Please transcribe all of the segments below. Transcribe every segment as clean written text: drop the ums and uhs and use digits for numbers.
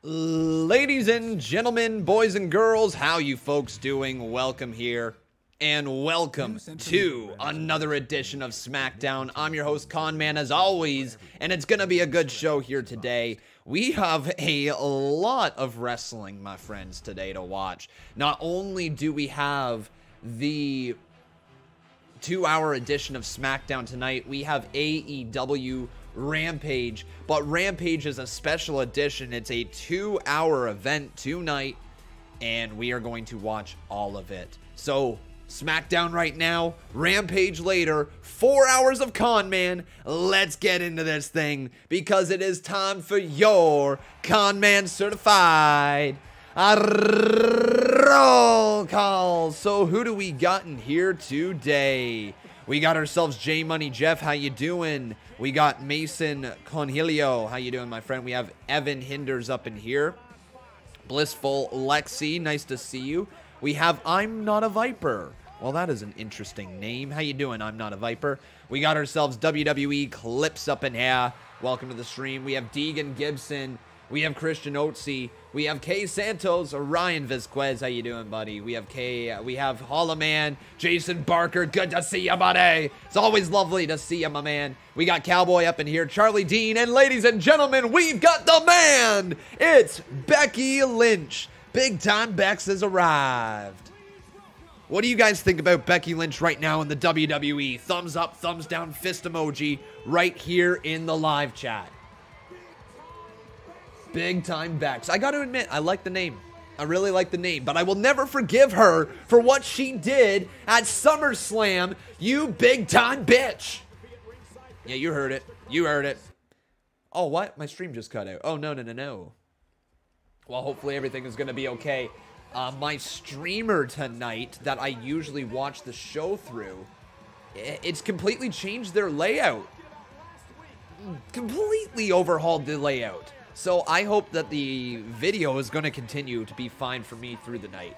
Ladies and gentlemen, boys and girls, how you folks doing? Welcome here, and welcome to another edition of SmackDown. I'm your host, Conman, as always, and it's going to be a good show here today. We have a lot of wrestling, my friends, today to watch. Not only do we have the 2-hour edition of SmackDown tonight, we have AEW Rampage, but Rampage is a special edition. It's a 2-hour event tonight, and we are going to watch all of it. So, SmackDown right now, Rampage later, 4 hours of Con Man. Let's get into this thing, because it is time for your Con Man Certified roll call. So, who do we got in here today? We got ourselves J Money Jeff. How you doing? We got Mason Conhilio. How you doing, my friend? We have Evan Hinders up in here. Blissful Lexi. Nice to see you. We have I'm Not a Viper. Well, that is an interesting name. How you doing, I'm Not a Viper? We got ourselves WWE Clips up in here. Welcome to the stream. We have Deegan Gibson. We have Christian Otzi. We have Kay Santos, Ryan Vizquez. How you doing, buddy? We have Kay. We have Hollaman, Jason Barker. Good to see you, buddy. It's always lovely to see you, my man. We got Cowboy up in here, Charlie Dean, and ladies and gentlemen, we've got the man. It's Becky Lynch. Big Time Bex has arrived. What do you guys think about Becky Lynch right now in the WWE? Thumbs up, thumbs down, fist emoji right here in the live chat. Big Time Bex. I gotta admit, I like the name. I really like the name, but I will never forgive her for what she did at SummerSlam, you big time bitch. Yeah, you heard it. You heard it. Oh, what? My stream just cut out. Oh, no. Well, hopefully everything is gonna be okay. My streamer tonight that I usually watch the show through, it's completely changed their layout. Completely overhauled the layout. So I hope that the video is going to continue to be fine for me through the night.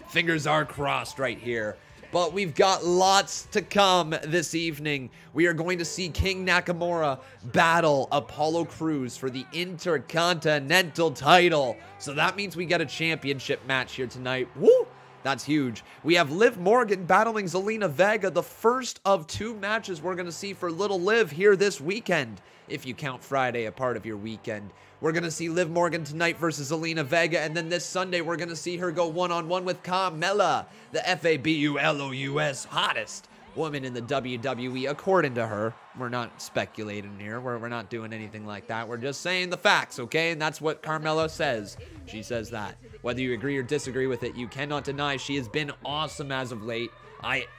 Fingers are crossed right here. But we've got lots to come this evening. We are going to see King Nakamura battle Apollo Crews for the Intercontinental title. So that means we get a championship match here tonight. Woo! That's huge. We have Liv Morgan battling Zelina Vega, the first of 2 matches we're going to see for Little Liv here this weekend, if you count Friday a part of your weekend. We're going to see Liv Morgan tonight versus Zelina Vega, and then this Sunday we're going to see her go one-on-one with Carmella, the FABULOUS hottest woman in the WWE, according to her. We're not speculating here. We're not doing anything like that. We're just saying the facts, okay? And that's what Carmella says. She says that. Whether you agree or disagree with it, you cannot deny she has been awesome as of late.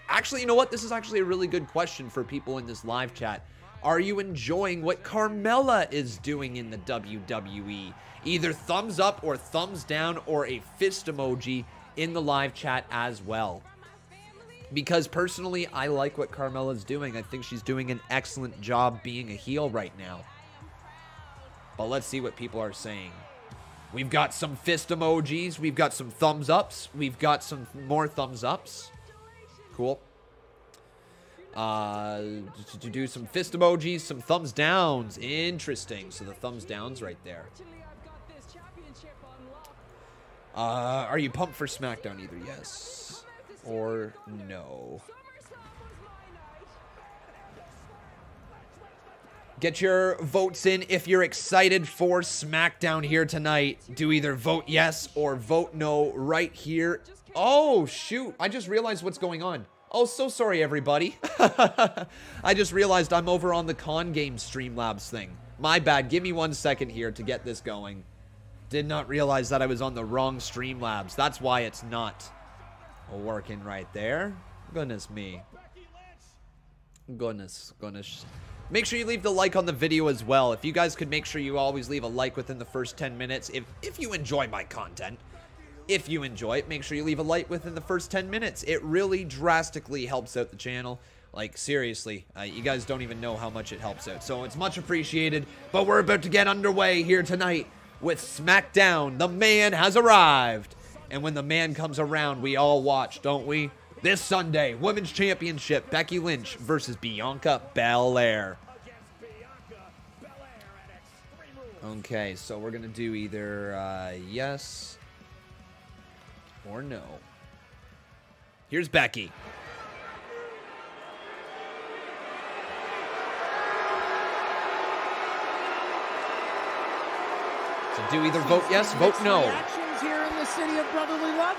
Actually, you know what? This is actually a really good question for people in this live chat. Are you enjoying what Carmella is doing in the WWE? Either thumbs up or thumbs down or a fist emoji in the live chat as well. Because personally, I like what Carmella's doing. I think she's doing an excellent job being a heel right now. But let's see what people are saying. We've got some fist emojis. We've got some thumbs ups. We've got some more thumbs ups. Cool. To do some fist emojis, some thumbs downs. Interesting. So the thumbs downs right there. Are you pumped for SmackDown? Either yes or no. Get your votes in if you're excited for SmackDown here tonight. Do either vote yes or vote no right here. Oh, shoot. I just realized what's going on. Oh, so sorry, everybody. I just realized I'm over on the Con Game Streamlabs thing. My bad. Give me 1 second here to get this going. Did not realize that I was on the wrong Streamlabs. That's why it's not working right there. Goodness me. Goodness. Make sure you leave the like on the video as well. If you guys could make sure you always leave a like within the first 10 minutes. If you enjoy my content. If you enjoy it, make sure you leave a like within the first 10 minutes. It really drastically helps out the channel. Like, seriously, you guys don't even know how much it helps out. So it's much appreciated. But we're about to get underway here tonight with SmackDown. The man has arrived. And when the man comes around, we all watch, don't we? This Sunday, Women's Championship, Becky Lynch versus Bianca Belair. Okay, so we're going to do either yes or no. Here's Becky. So do either vote yes, vote no. Reactions here in the city of brotherly love.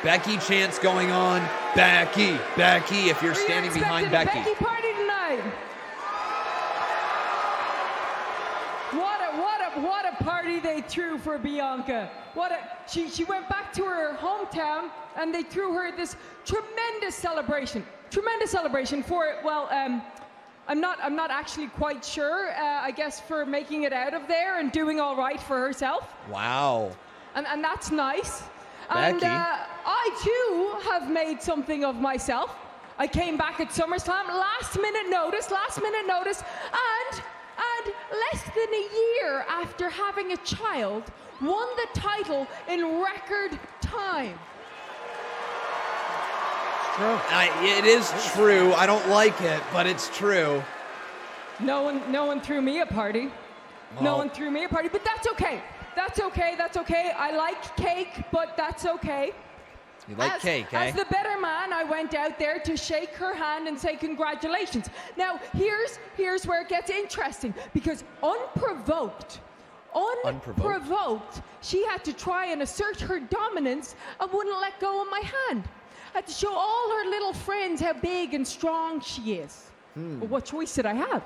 Becky chants going on. Becky, Becky, if you're standing behind Becky. Becky party tonight. What a party they threw for Bianca. She went back to her hometown and they threw her this tremendous celebration. Tremendous celebration for, well, I'm not actually quite sure, I guess, for making it out of there and doing all right for herself. Wow. And that's nice. Becky. And I, too, have made something of myself. I came back at SummerSlam, last minute notice, and less than a year after having a child, won the title in record time. True. It is true. I don't like it, but it's true. No one threw me a party. Well, no one threw me a party, but that's okay. That's okay. I like cake, but that's okay. You like cake, eh? As the better man, I went out there to shake her hand and say congratulations. Now, here's where it gets interesting, because unprovoked, she had to try and assert her dominance and wouldn't let go of my hand. Had to show all her little friends how big and strong she is. But what choice did I have?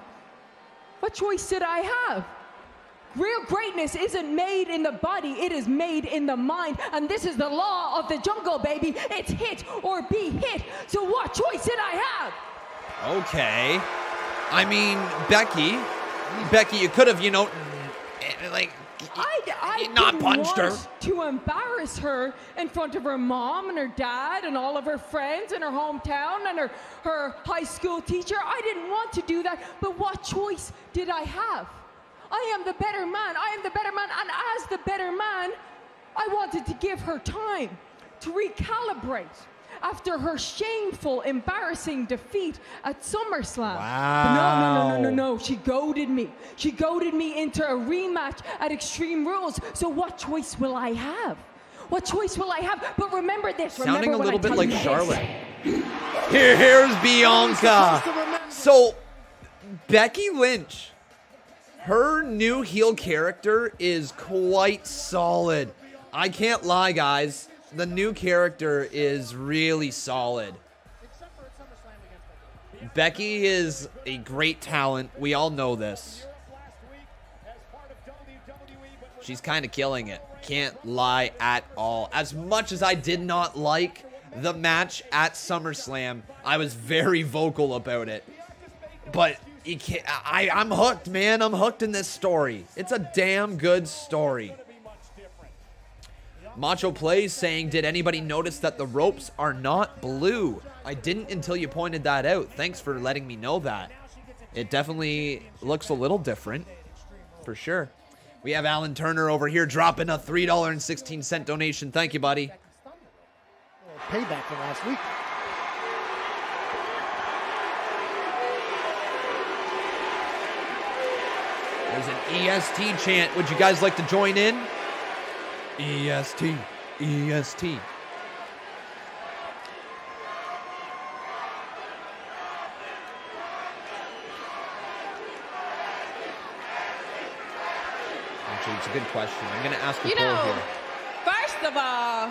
Real greatness isn't made in the body, it is made in the mind. And this is the law of the jungle, baby. It's hit or be hit. So what choice did I have? Okay. I mean, Becky, you could have, I not didn't punched her. want to embarrass her in front of her mom and her dad and all of her friends in her hometown and her high school teacher. I didn't want to do that, but what choice did I have? I am the better man, and as the better man, I wanted to give her time to recalibrate after her shameful, embarrassing defeat at SummerSlam. Wow. But no, she goaded me. She goaded me into a rematch at Extreme Rules. So what choice will I have? But remember this. Sounding a little bit like Charlotte. Here's Bianca. So, Becky Lynch, her new heel character is quite solid. I can't lie, guys. The new character is really solid. Becky is a great talent. We all know this. She's kind of killing it. Can't lie at all. As much as I did not like the match at SummerSlam, I was very vocal about it. But you can't, I'm hooked, man. I'm hooked in this story. It's a damn good story. Macho Plays saying, did anybody notice that the ropes are not blue? I didn't until you pointed that out. Thanks for letting me know that. It definitely looks a little different, for sure. We have Alan Turner over here dropping a $3.16 donation. Thank you, buddy. Payback from last week. There's an EST chant. Would you guys like to join in? EST, EST. Actually, it's a good question. I'm going to ask a poll here. First of all,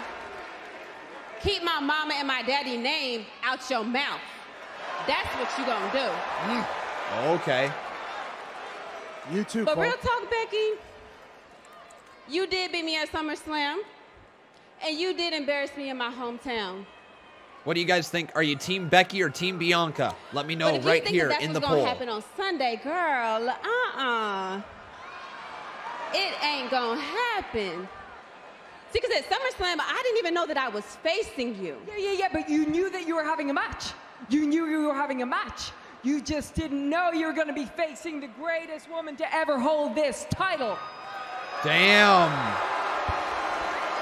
keep my mama and my daddy name out your mouth. That's what you gonna do. Okay. You too, But Cole. real talk, Becky, you did beat me at SummerSlam, and you did embarrass me in my hometown. What do you guys think? Are you Team Becky or Team Bianca? Let me know But if right you think here that's in the what's poll. gonna happen on Sunday, girl, it ain't gonna happen. See, because at SummerSlam, I didn't even know that I was facing you. Yeah, but you knew that you were having a match. You just didn't know you were going to be facing the greatest woman to ever hold this title. Damn.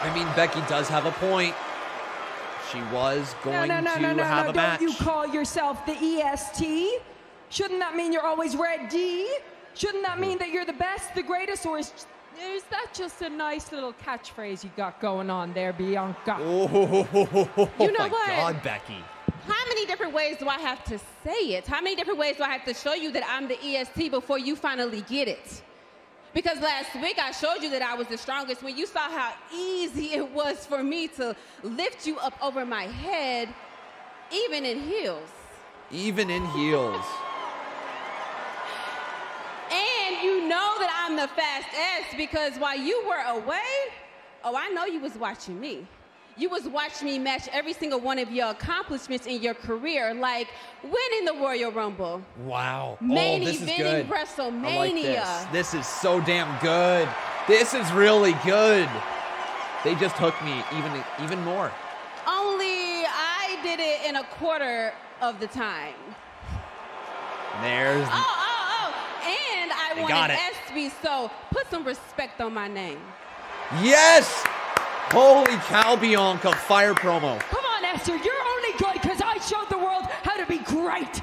I mean, Becky does have a point. She was going to have a match. Don't you call yourself the EST? Shouldn't that mean you're always ready? Shouldn't that mean that you're the best, the greatest, or is that just a nice little catchphrase you got going on there, Bianca? Oh, You know my what? God, Becky. How many different ways do I have to say it? How many different ways do I have to show you that I'm the EST before you finally get it? Because last week I showed you that I was the strongest when you saw how easy it was for me to lift you up over my head, even in heels. Even in heels. And you know that I'm the fast S because while you were away, oh, I know you was watching me. You was watching me match every single one of your accomplishments in your career, like winning the Royal Rumble. Wow. Main this is eventing good. WrestleMania. I like this. This is so damn good. This is really good. They just hooked me even more. Only I did it in a quarter of the time. There's... And I wanted SB, so put some respect on my name. Yes! Holy cow, Bianca. Fire promo. Come on, Esther, you're only good because I showed the world how to be great.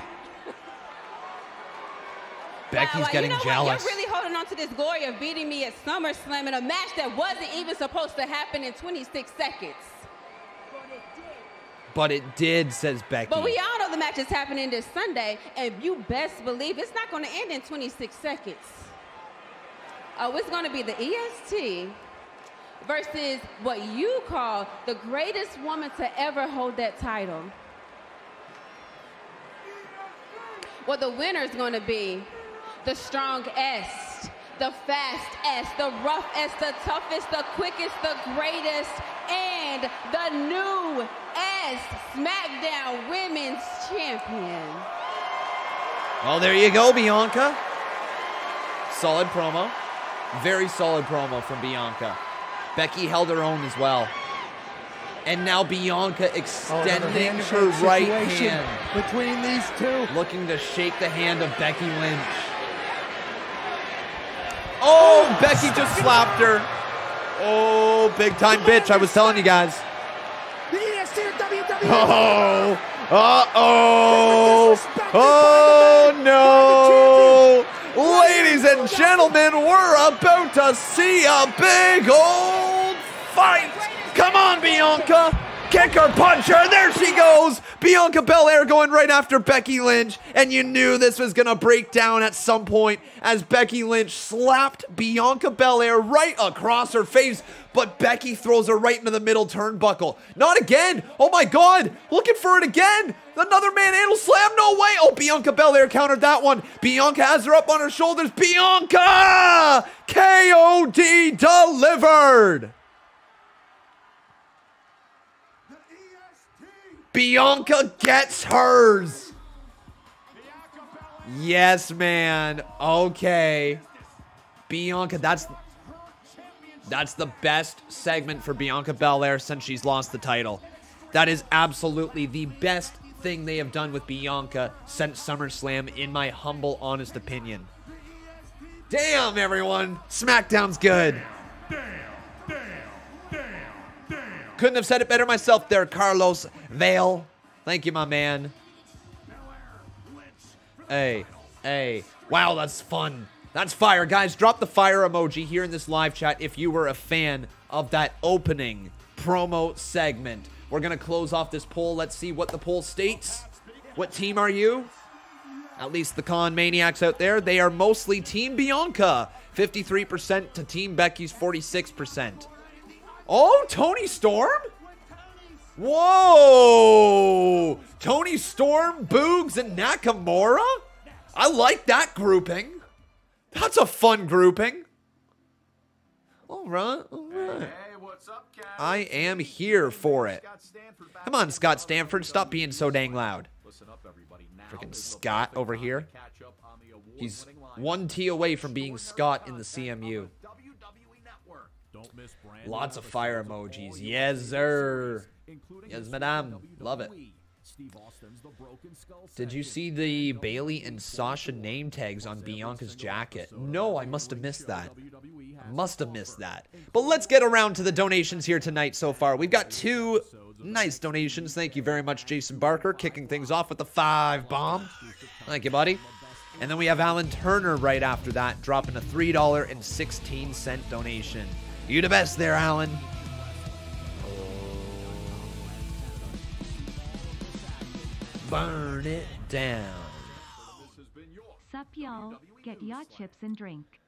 Becky's getting jealous. You're really holding on to this glory of beating me at SummerSlam in a match that wasn't even supposed to happen in 26 seconds. But it did, says Becky. But we all know the match is happening this Sunday, and you best believe it's not going to end in 26 seconds. Oh, it's going to be the EST versus what you call the greatest woman to ever hold that title. Well, the winner is going to be the strong S, the fast S, the rough S, the toughest, the quickest, the greatest, and the new S SmackDown Women's Champion. Well, there you go, Bianca. Solid promo. Very solid promo from Bianca. Becky held her own as well. And now Bianca extending her right hand. Between these two. Looking to shake the hand of Becky Lynch. Oh, Becky just slapped her. Oh, big time bitch. I was telling you guys. The EST or WWE. Oh. Uh-oh. Oh, no. Ladies and gentlemen, we're about to see a big old fight. Come on, Bianca. Kick her, punch her. There she goes. Bianca Belair going right after Becky Lynch. And you knew this was going to break down at some point as Becky Lynch slapped Bianca Belair right across her face. But Becky throws her right into the middle turnbuckle. Not again. Oh, my God. Looking for it again. Another manhandle slam. No way. Oh, Bianca Belair countered that one. Bianca has her up on her shoulders. Bianca! KOD delivered. Bianca gets hers. Yes, man. Okay. Bianca, that's the best segment for Bianca Belair since she's lost the title. That is absolutely the best thing they have done with Bianca since SummerSlam, in my humble, honest opinion. Damn, everyone. SmackDown's good. Couldn't have said it better myself there, Carlos Vale. Thank you, my man. Hey. Wow, that's fun. That's fire. Guys, drop the fire emoji here in this live chat if you were a fan of that opening promo segment. We're going to close off this poll. Let's see what the poll states. What team are you? At least the Con Maniacs out there, they are mostly Team Bianca. 53% to Team Becky's 46%. Oh, Tony Storm? Whoa! Tony Storm, Boogs, and Nakamura? I like that grouping. That's a fun grouping. All right. Hey, what's up, Cal? I am here for it. Come on, Scott Stanford. Stop being so dang loud. Freaking Scott over here. He's one T away from being Scott in the CMU. Lots of fire emojis. Yes, sir. Yes, madame. Love it. Did you see the Bailey and Sasha name tags on Bianca's jacket? No, I must have missed that. Must have missed that. But let's get around to the donations here tonight so far. We've got two Nice donations. Thank you very much, Jason Barker, kicking things off with the 5 bomb. Thank you, buddy. And then we have Alan Turner right after that, dropping a $3.16 donation. You the best there, Alan. Burn it down. Sup, y'all? Get ya chips and drink.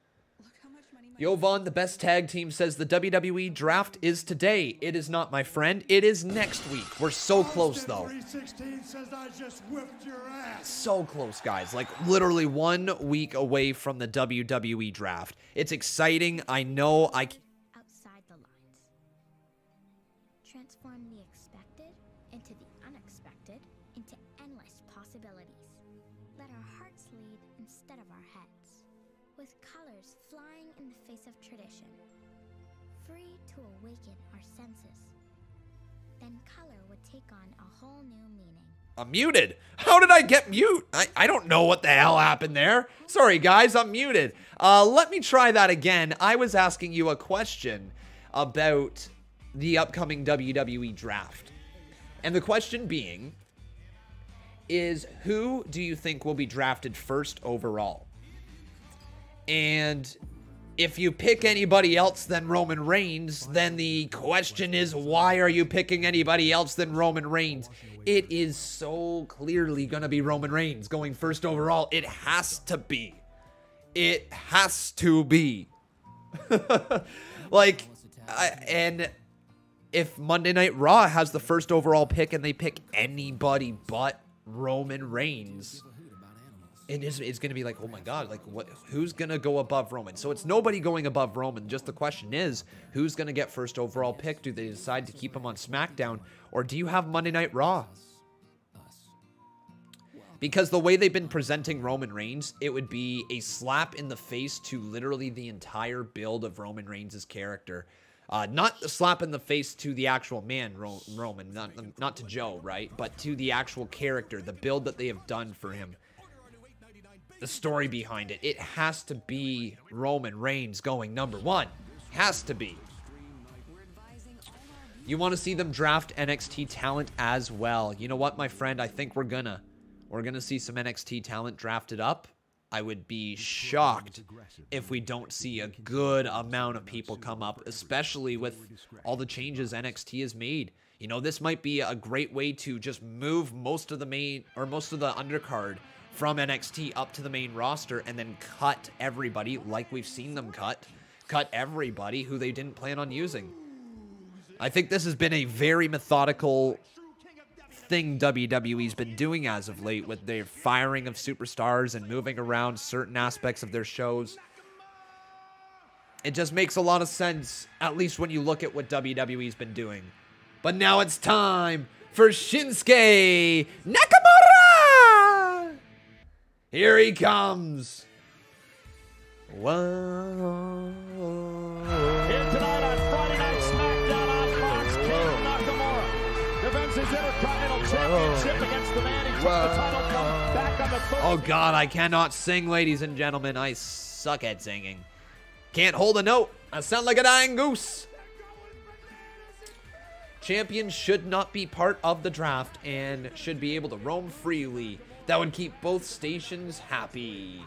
Yo, Vaughn, the best tag team, says the WWE draft is today. It is not, my friend. It is next week. We're so close, though. 316 says I just whipped your ass. So close, guys. Like, literally 1 week away from the WWE draft. It's exciting. I know. Outside the lines. Transform the expected into the unexpected into endless possibilities. Let our hearts lead instead of our heads. With colors flying in the face of tradition. Free to awaken our senses. Then color would take on a whole new meaning. I'm muted. How did I get mute? I don't know what the hell happened there. Sorry, guys, I'm muted. Let me try that again. I was asking you a question about the upcoming WWE draft. And the question being is, who do you think will be drafted first overall? And if you pick anybody else than Roman Reigns, then the question is, why are you picking anybody else than Roman Reigns? It is so clearly going to be Roman Reigns going first overall. It has to be. It has to be. And if Monday Night Raw has the first overall pick and they pick anybody but Roman Reigns, it's going to be like, oh my God, like who's going to go above Roman? So it's nobody going above Roman. Just the question is, who's going to get first overall pick? Do they decide to keep him on SmackDown, or do you have Monday Night Raw? Because the way they've been presenting Roman Reigns, it would be a slap in the face to literally the entire build of Roman Reigns' character. Not a slap in the face to the actual man, Roman, not to Joe, right? But to the actual character, the build that they have done for him. The story behind it. It has to be Roman Reigns going #1. Has to be. You want to see them draft NXT talent as well. You know what, my friend? I think we're gonna see some NXT talent drafted up. I would be shocked if we don't see a good amount of people come up, especially with all the changes NXT has made. You know, this might be a great way to just move most of the main, or most of the undercard from NXT up to the main roster, and then cut everybody like we've seen them cut everybody who they didn't plan on using. I think this has been a very methodical thing WWE's been doing as of late with their firing of superstars and moving around certain aspects of their shows. It just makes a lot of sense, at least when you look at what WWE's been doing. But now it's time for Shinsuke Nakamura! Here he comes. Whoa. Here tonight on Friday Night Smackdown on Fox, King Nakamura defends his Intercontinental Championship against the man who took the title from back on the third. Oh God, I cannot sing, ladies and gentlemen. I suck at singing. Can't hold a note. I sound like a dying goose. Champions should not be part of the draft and should be able to roam freely. That would keep both stations happy.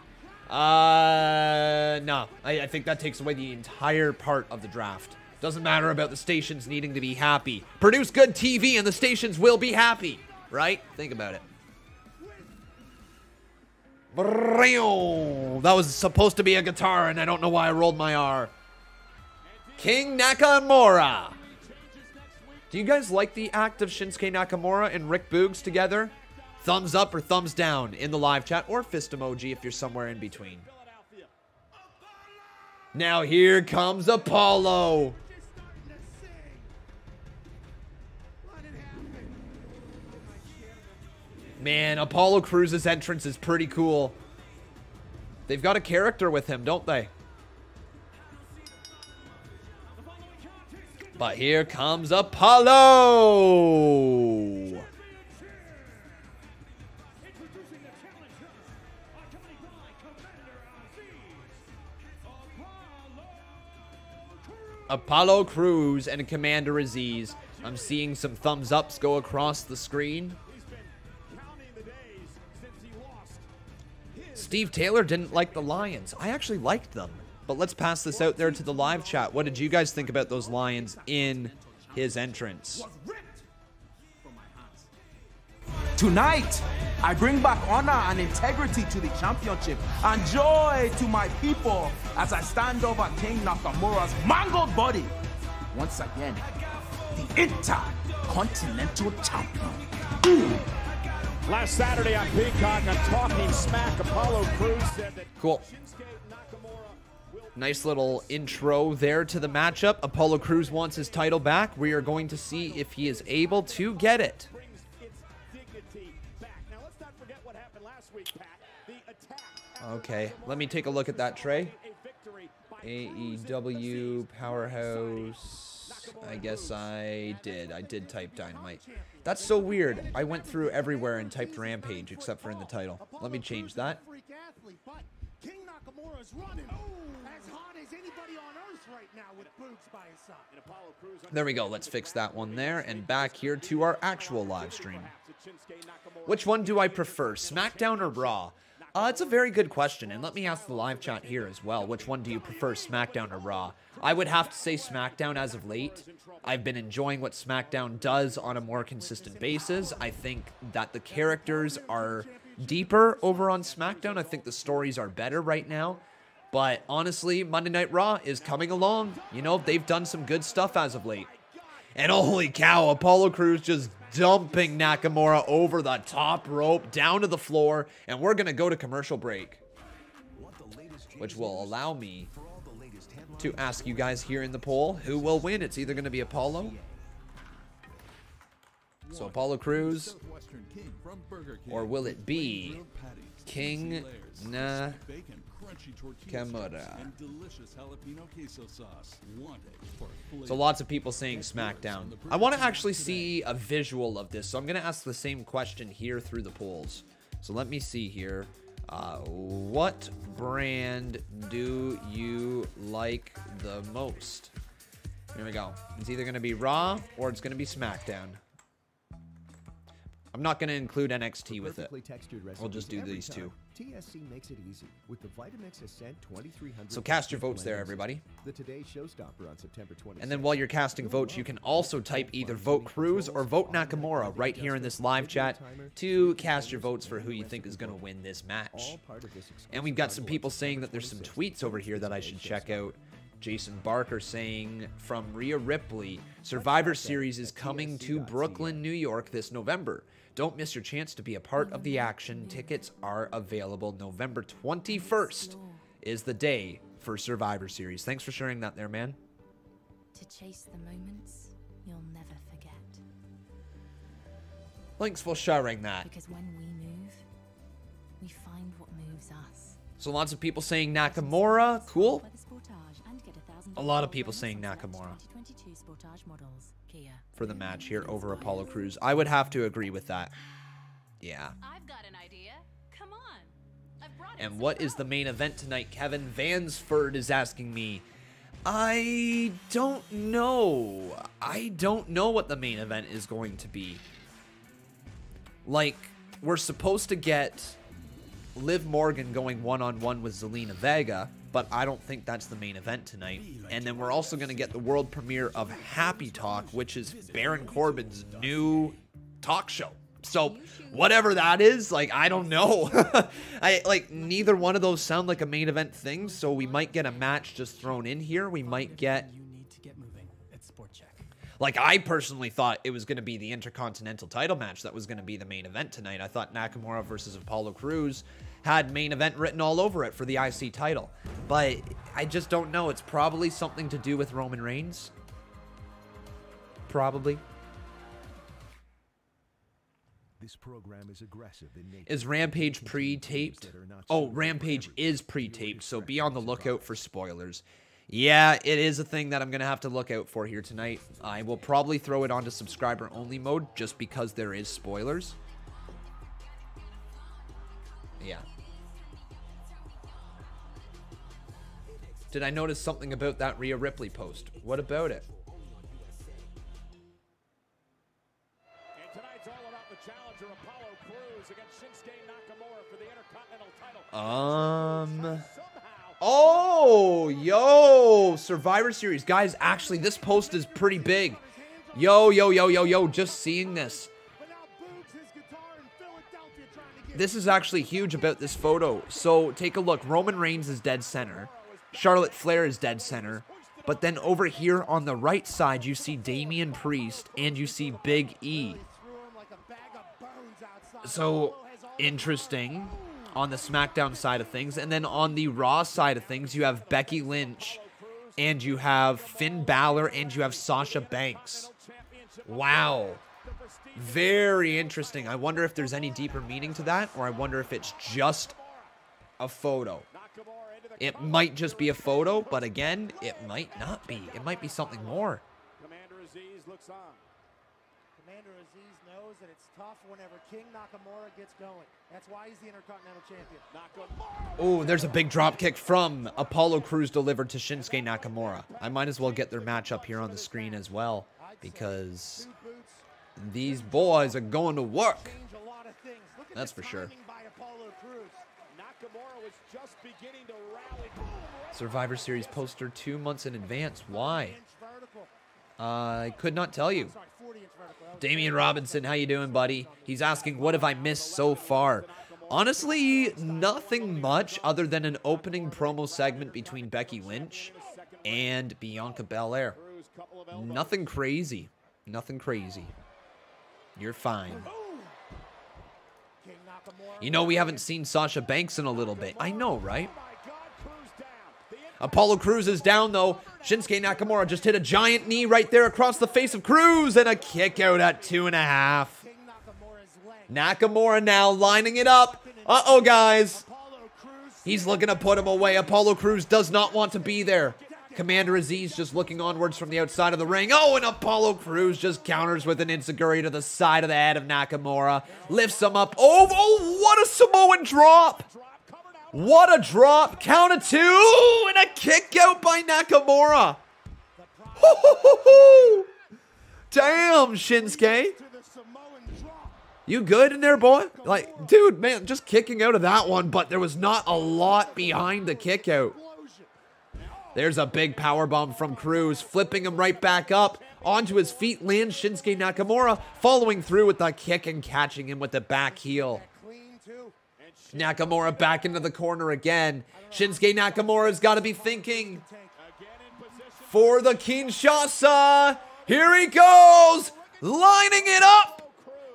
No. I think that takes away the entire part of the draft. Doesn't matter about the stations needing to be happy. Produce good TV and the stations will be happy. Right? Think about it. That was supposed to be a guitar, and I don't know why I rolled my R. King Nakamura. Do you guys like the act of Shinsuke Nakamura and Rick Boogs together? Thumbs up or thumbs down in the live chat, or fist emoji if you're somewhere in between. Now here comes Apollo. Man, Apollo Crews' entrance is pretty cool. They've got a character with him, don't they? But here comes Apollo. Apollo Crews and Commander Azeez I'm seeing some thumbs ups go across the screen. Steve Taylor didn't like the Lions. I actually liked them. But let's pass this out there to the live chat. What did you guys think about those Lions in his entrance? Tonight, I bring back honor and integrity to the championship and joy to my people as I stand over King Nakamura's mangled body. Once again, the Intercontinental Champion. Last Saturday on Peacock, on Talking Smack, Apollo Crews said that cool. Nice little intro there to the matchup. Apollo Crews wants his title back. We are going to see if he is able to get it. Okay, let me take a look at that, Trey. AEW Powerhouse. I guess I did type Dynamite. That's so weird. I went through everywhere and typed Rampage except for in the title. Let me change that. King Nakamura's running as hot as anybody on earth right now with Boogs by his side. There we go. Let's fix that one there. And back here to our actual live stream. Which one do I prefer, SmackDown or Raw? It's a very good question, and let me ask the live chat here as well. Which one do you prefer, SmackDown or Raw? I would have to say SmackDown as of late. I've been enjoying what SmackDown does on a more consistent basis. I think that the characters are deeper over on SmackDown. I think the stories are better right now. But honestly, Monday Night Raw is coming along. You know, they've done some good stuff as of late. And holy cow, Apollo Crews just dumping Nakamura over the top rope down to the floor. And we're going to go to commercial break, which will allow me to ask you guys here in the poll who will win. It's either going to be Apollo. So Apollo Crews, or will it be King Nakamura? So lots of people saying SmackDown. I want to actually see a visual of this, so I'm going to ask the same question here through the polls. So let me see here. What brand do you like the most? Here we go. It's either going to be Raw or it's going to be SmackDown. I'm not going to include NXT with it. We'll just do these two. TSC makes it easy with the Vitamix Ascent 2300. So cast your votes there, everybody. The Today Showstopper on September 20th. And then while you're casting votes, you can also type either Vote Crews or Vote Nakamura right here in this live chat to cast your votes for who you think is going to win this match. And we've got some people saying that there's some tweets over here that I should check out. Jason Barker saying from Rhea Ripley, Survivor Series is coming to Brooklyn, New York this November. Don't miss your chance to be a part of the action. Tickets are available. November 21st is the day for Survivor Series. Thanks for sharing that there, man. To chase the moments you'll never forget. Thanks for sharing that. Because when we move, we find what moves us. So lots of people saying Nakamura. Cool. A lot of people saying Nakamura for the match here over Apollo Crews. I would have to agree with that. Yeah. I've got an idea. Come on. And what is the main event tonight? Kevin Vansford is asking me. I don't know. I don't know what the main event is going to be. Like, we're supposed to get Liv Morgan going one-on-one with Zelina Vega, but I don't think that's the main event tonight. And then we're also going to get the world premiere of Happy Talk, which is Baron Corbin's new talk show. So whatever that is, like, I don't know. Neither one of those sound like a main event thing, so we might get a match just thrown in here. We might get... Like, I personally thought it was going to be the Intercontinental title match that was going to be the main event tonight. I thought Nakamura versus Apollo Crews had main event written all over it for the IC title. But I just don't know. It's probably something to do with Roman Reigns. Probably. This program is aggressive in nature. Is Rampage pre-taped? Oh, Rampage is pre-taped, so be on the lookout for spoilers. Yeah, it is a thing that I'm going to have to look out for here tonight. I will probably throw it onto subscriber-only mode just because there is spoilers. Yeah. Did I notice something about that Rhea Ripley post? What about it? Oh, yo, Survivor Series. Guys, actually, this post is pretty big. Yo, just seeing this. This is actually huge about this photo. So, take a look. Roman Reigns is dead center. Charlotte Flair is dead center. But then over here on the right side, you see Damian Priest and you see Big E. So, interesting on the SmackDown side of things. And then on the Raw side of things, you have Becky Lynch and you have Finn Balor and you have Sasha Banks. Wow. Very interesting. I wonder if there's any deeper meaning to that, or I wonder if it's just a photo. It might just be a photo, but again, it might not be. It might be something more. Commander Azeez looks on. Commander Azeez knows that it's tough whenever King Nakamura gets going. That's why he's the Intercontinental Champion. Oh, there's a big drop kick from Apollo Crews delivered to Shinsuke Nakamura. I might as well get their match up here on the screen as well, because these boys are going to work. That's for sure. Survivor Series poster 2 months in advance. Why? I could not tell you. Damian Robinson, how you doing, buddy? He's asking, what have I missed so far? Honestly, nothing much other than an opening promo segment between Becky Lynch and Bianca Belair. Nothing crazy. Nothing crazy. You're fine. You know, we haven't seen Sasha Banks in a little bit. I know, right? Apollo Crews is down, though. Shinsuke Nakamura just hit a giant knee right there across the face of Crews, and a kick out at 2.5. Nakamura now lining it up. Uh-oh, guys. He's looking to put him away. Apollo Crews does not want to be there. Commander Azeez just looking onwards from the outside of the ring. Oh, and Apollo Crews just counters with an enziguri to the side of the head of Nakamura. Lifts him up. Oh, what a Samoan drop. What a drop. Count of 2. And a kick out by Nakamura. Damn, Shinsuke. You good in there, boy? Like, dude, man, just kicking out of that one, but there was not a lot behind the kick out. There's a big powerbomb from Crews, flipping him right back up. Onto his feet lands Shinsuke Nakamura, following through with the kick and catching him with the back heel. Nakamura back into the corner again. Shinsuke Nakamura's got to be thinking for the Kinshasa. Here he goes, lining it up.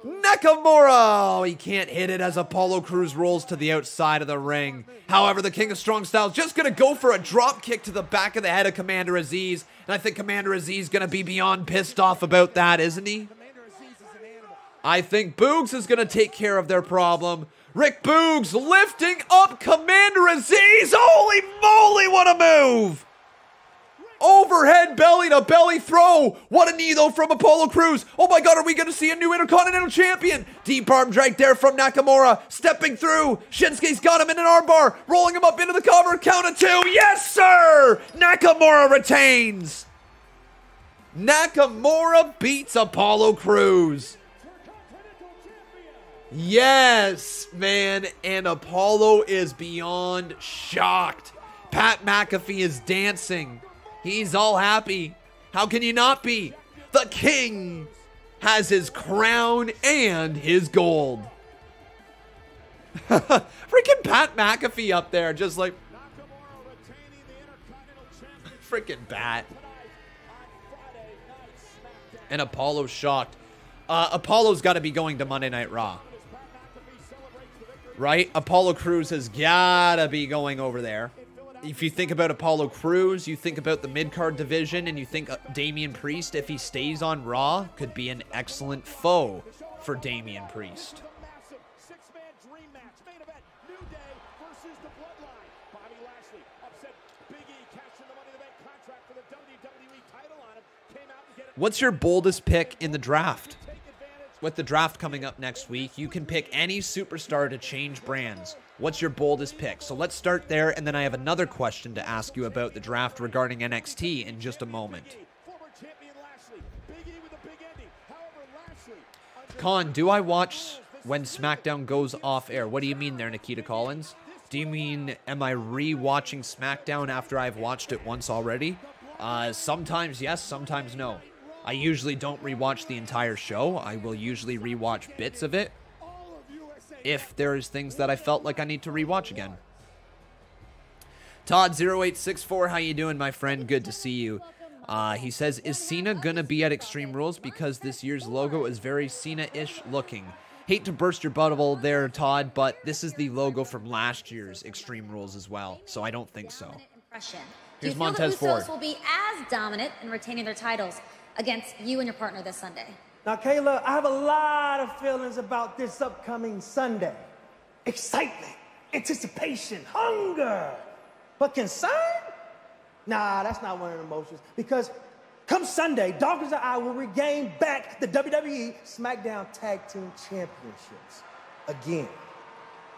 Nakamura! Oh, he can't hit it as Apollo Crews rolls to the outside of the ring. However, the King of Strong Style is just going to go for a drop kick to the back of the head of Commander Azeez. And I think Commander Azeez is going to be beyond pissed off about that, isn't he? I think Boogs is going to take care of their problem. Rick Boogs lifting up Commander Azeez. Holy moly, what a move! Overhead belly to belly throw. What a knee, though, from Apollo Crews. Oh, my God, are we going to see a new Intercontinental Champion? Deep arm drag there from Nakamura. Stepping through. Shinsuke's got him in an armbar. Rolling him up into the cover. Count of 2. Yes, sir! Nakamura retains. Nakamura beats Apollo Crews. Yes, man. And Apollo is beyond shocked. Pat McAfee is dancing. He's all happy. How can you not be? The king has his crown and his gold. Freaking Pat McAfee up there, just like... Freaking Pat. And Apollo's shocked. Apollo's got to be going to Monday Night Raw. Right? Apollo Crews has got to be going over there. If you think about Apollo Crews, you think about the mid-card division, and you think Damian Priest, if he stays on Raw, could be an excellent foe for Damian Priest. What's your boldest pick in the draft? With the draft coming up next week, you can pick any superstar to change brands. What's your boldest pick? So let's start there, and then I have another question to ask you about the draft regarding NXT in just a moment. Con, do I watch when SmackDown goes off air. What do you mean there, Nikita Collins? Do you mean, am I re-watching SmackDown after I've watched it once already? Sometimes yes, sometimes no. I usually don't rewatch the entire show. I will usually rewatch bits of it if there's things that I felt like I need to rewatch again. Todd0864, how you doing, my friend? Good to see you. He says, is Cena gonna be at Extreme Rules? Because this year's logo is very Cena-ish looking. Hate to burst your bubble there, Todd, but this is the logo from last year's Extreme Rules as well, so I don't think so. Do you feel the Usos will be as dominant in retaining their titles against you and your partner this Sunday? Now, Kayla, I have a lot of feelings about this upcoming Sunday. Excitement, anticipation, hunger. But concern? Nah, that's not one of the emotions. Because come Sunday, Dawkins and I will regain back the WWE Smackdown Tag Team Championships again.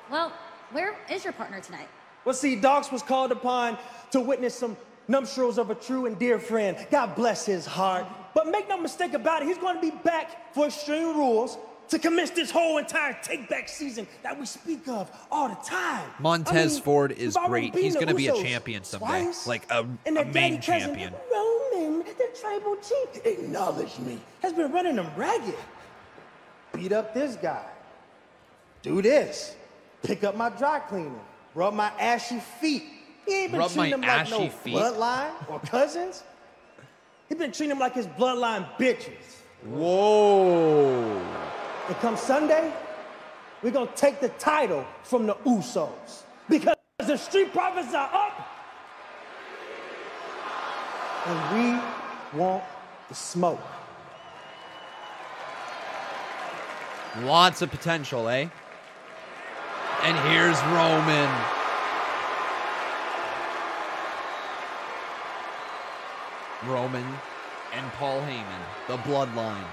Well, where is your partner tonight? Well, see, Dawkins was called upon to witness some nuptials of a true and dear friend. God bless his heart. But make no mistake about it, he's going to be back for Extreme Rules to commence this whole entire take-back season that we speak of all the time. Montez Ford is great. He's going to be a champion someday. Like a main champion. Roman, the tribal chief, acknowledge me, has been running them ragged. Beat up this guy. Do this. Pick up my dry cleaner. Rub my ashy feet. He ain't been treating them like no bloodline or cousins. He been treating them like his bloodline bitches. Whoa. And come Sunday, we're going to take the title from the Usos. Because the Street Profits are up. And we want the smoke. Lots of potential, eh? And here's Roman. Roman and Paul Heyman, the bloodline.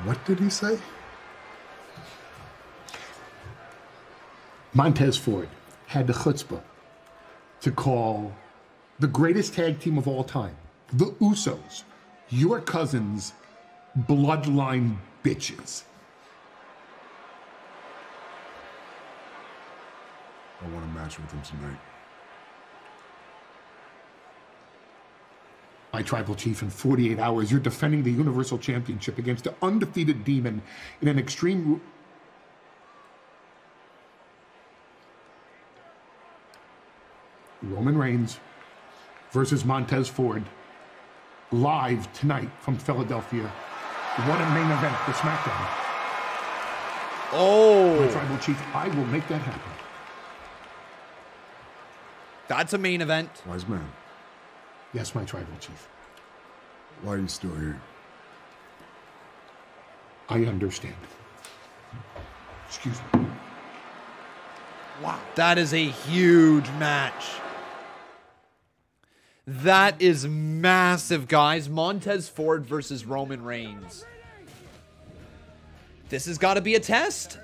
What did he say? Montez Ford had the chutzpah to call the greatest tag team of all time, the Usos, your cousins, bloodline bitches. I want a match with him tonight. My tribal chief, in 48 hours, you're defending the Universal Championship against the undefeated demon in an Extreme... Roman Reigns versus Montez Ford, live tonight from Philadelphia. What a main event for SmackDown. Oh! My tribal chief, I will make that happen. That's a main event. Wise man. Yes, my tribal chief. Why are you still here? I understand. Excuse me. Wow. That is a huge match. That is massive, guys. Montez Ford versus Roman Reigns. This has got to be a test.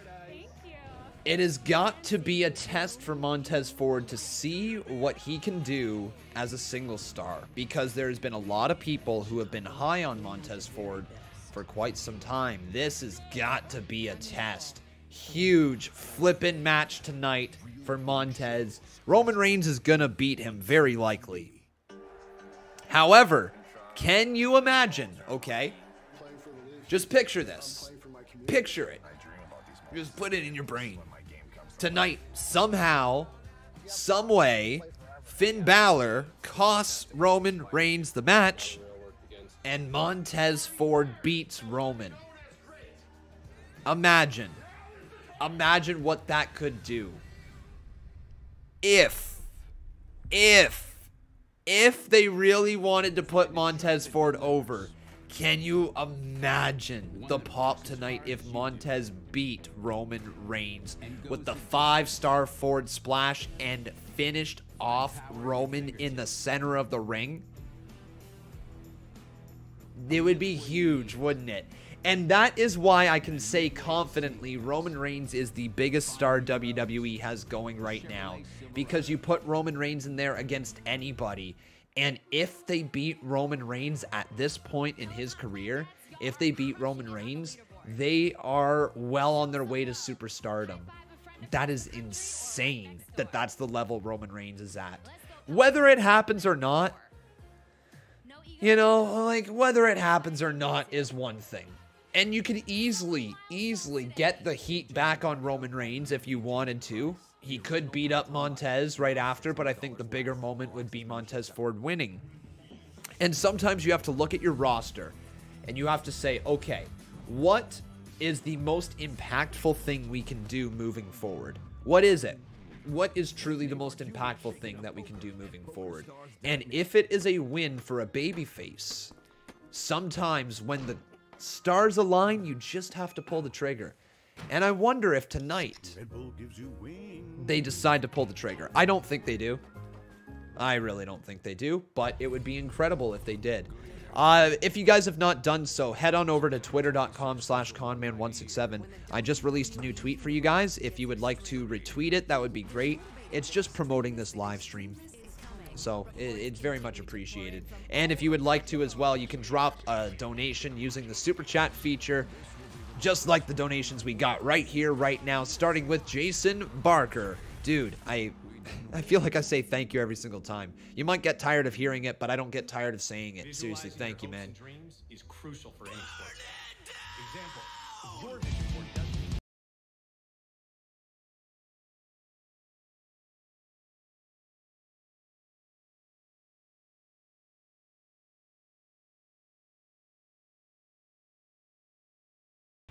It has got to be a test for Montez Ford to see what he can do as a single star, because there's been a lot of people who have been high on Montez Ford for quite some time. This has got to be a test. Huge flippin' match tonight for Montez. Roman Reigns is gonna beat him, very likely. However, can you imagine, okay? Just picture this. Picture it. Just put it in your brain. Tonight, somehow, some way, Finn Bálor costs Roman Reigns the match, and Montez Ford beats Roman. Imagine what that could do. If they really wanted to put Montez Ford over, can you imagine the pop tonight if Montez beat Roman Reigns with the 5-star Ford splash and finished off Roman in the center of the ring? It would be huge, wouldn't it? And that is why I can say confidently Roman Reigns is the biggest star WWE has going right now. Because you put Roman Reigns in there against anybody, and if they beat Roman Reigns at this point in his career, if they beat Roman Reigns, They are well on their way to superstardom. That is insane that that's the level Roman Reigns is at. Whether it happens or not, you know, like, whether it happens or not is one thing. And you could easily get the heat back on Roman Reigns if you wanted to. He could beat up Montez right after, but I think the bigger moment would be Montez Ford winning. And sometimes you have to look at your roster and you have to say, okay, what is the most impactful thing we can do moving forward? What is it? What is truly the most impactful thing that we can do moving forward? And if it is a win for a babyface, sometimes when the stars align, you just have to pull the trigger. And I wonder if tonight they decide to pull the trigger. I don't think they do. I really don't think they do, but it would be incredible if they did. If you guys have not done so, head on over to twitter.com/conman167. I just released a new tweet for you guys. If you would like to retweet it, that would be great. It's just promoting this live stream. So it's very much appreciated. And if you would like to as well, you can drop a donation using the super chat feature, just like the donations we got right here, right now, starting with Jason Barker. Dude, I feel like I say thank you every single time. You might get tired of hearing it, but I don't get tired of saying it. Seriously, thank you, man. Is crucial for any sport. Example,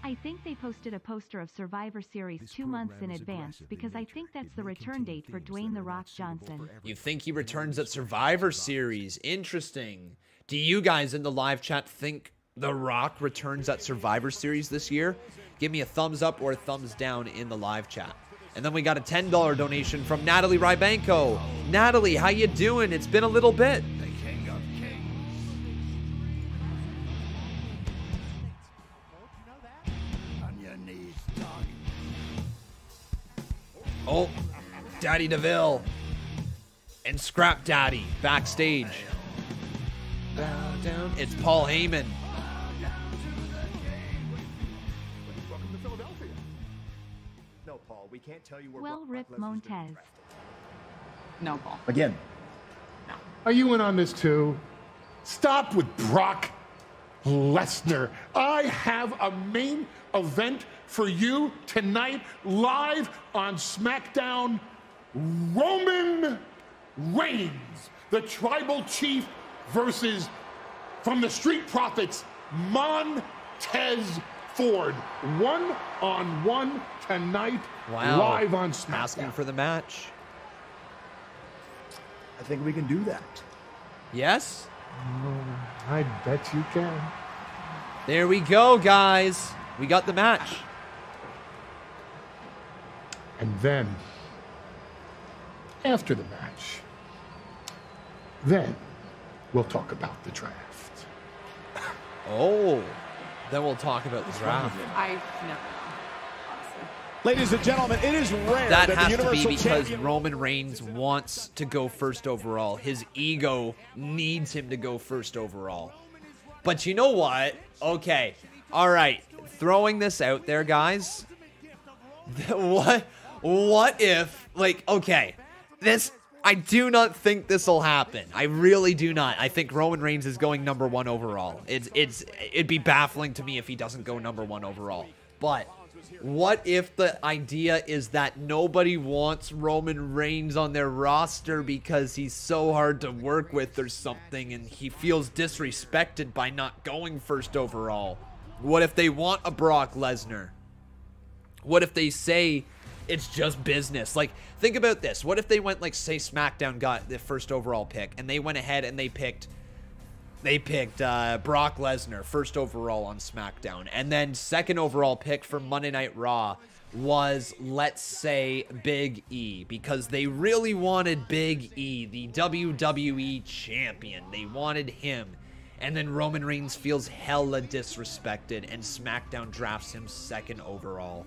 I think they posted a poster of Survivor Series 2 months in advance because I think that's the return date for Dwayne "The Rock" Johnson. You think he returns at Survivor Series? Interesting. Do you guys in the live chat think The Rock returns at Survivor Series this year? Give me a thumbs up or a thumbs down in the live chat. And then we got a $10 donation from Natalie Rybanko. Natalie, how you doing? It's been a little bit. Oh, Daddy DeVille and Scrap Daddy backstage. Bow down. It's Paul Heyman. Welcome to Philadelphia. No, Paul, we can't tell you where. Well, Rip Montez. No, Paul. Again. No. Are you in on this too? Stop with Brock Lesnar. I have a main event for you tonight, live on SmackDown. Roman Reigns, the Tribal Chief, versus, from the Street Profits, Montez Ford. One-on-one tonight, live on SmackDown. Asking for the match. I think we can do that. Yes? I bet you can. There we go, guys. We got the match. And then, after the match, then we'll talk about the draft. Oh, then we'll talk about the draft. I never. Ladies and gentlemen, it is rare that that has the to be Universal because Champion... Roman Reigns wants to go first overall. His ego needs him to go first overall. But you know what? Okay. All right. Throwing this out there, guys. What if, like, okay, I do not think this will happen. I really do not. I think Roman Reigns is going #1 overall. It'd be baffling to me if he doesn't go #1 overall. But what if the idea is that nobody wants Roman Reigns on their roster because he's so hard to work with or something, and he feels disrespected by not going first overall? What if they want a Brock Lesnar? What if they say it's just business? Like, think about this. What if they went, like, say SmackDown got the first overall pick, and they went ahead and they picked Brock Lesnar first overall on SmackDown, and then second overall pick for Monday Night Raw was, let's say, Big E, because they really wanted Big E, the WWE champion. They wanted him. And then Roman Reigns feels hella disrespected, and SmackDown drafts him second overall.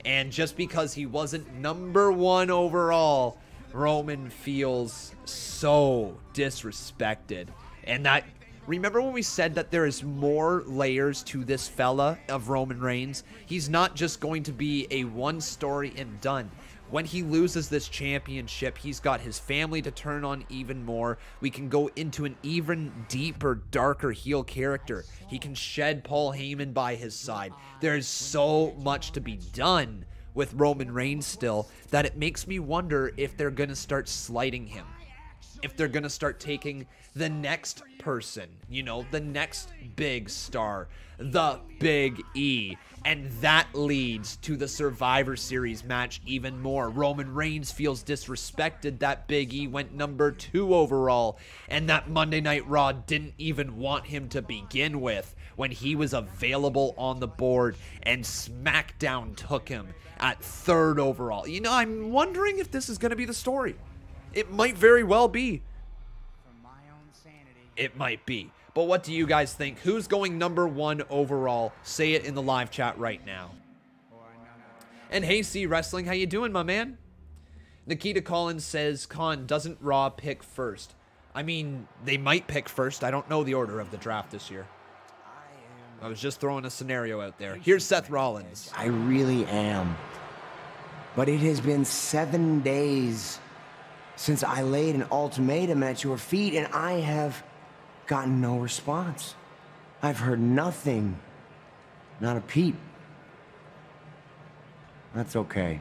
And just because he wasn't #1 overall, Roman feels so disrespected. And that Remember when we said that there is more layers to this fella of Roman Reigns? He's not just going to be a one story and done. When he loses this championship, he's got his family to turn on even more. We can go into an even deeper, darker heel character. He can shed Paul Heyman by his side. There's so much to be done with Roman Reigns still that it makes me wonder if they're going to start slighting him. If they're going to start taking the next person, you know, the next big star, the Big E. And that leads to the Survivor Series match even more. Roman Reigns feels disrespected that Big E went number 2 overall, and that Monday Night Raw didn't even want him to begin with when he was available on the board, and SmackDown took him at 3rd overall. You know, I'm wondering if this is going to be the story. It might very well be. It might be. But what do you guys think? Who's going number 1 overall? Say it in the live chat right now. And hey, C Wrestling, how you doing, my man? Nikita Collins says, Khan, doesn't Raw pick first? I mean, they might pick first. I don't know the order of the draft this year. I was just throwing a scenario out there. Here's Seth Rollins. I really am. But it has been 7 days since I laid an ultimatum at your feet, and I have gotten no response. I've heard nothing. Not a peep. That's okay.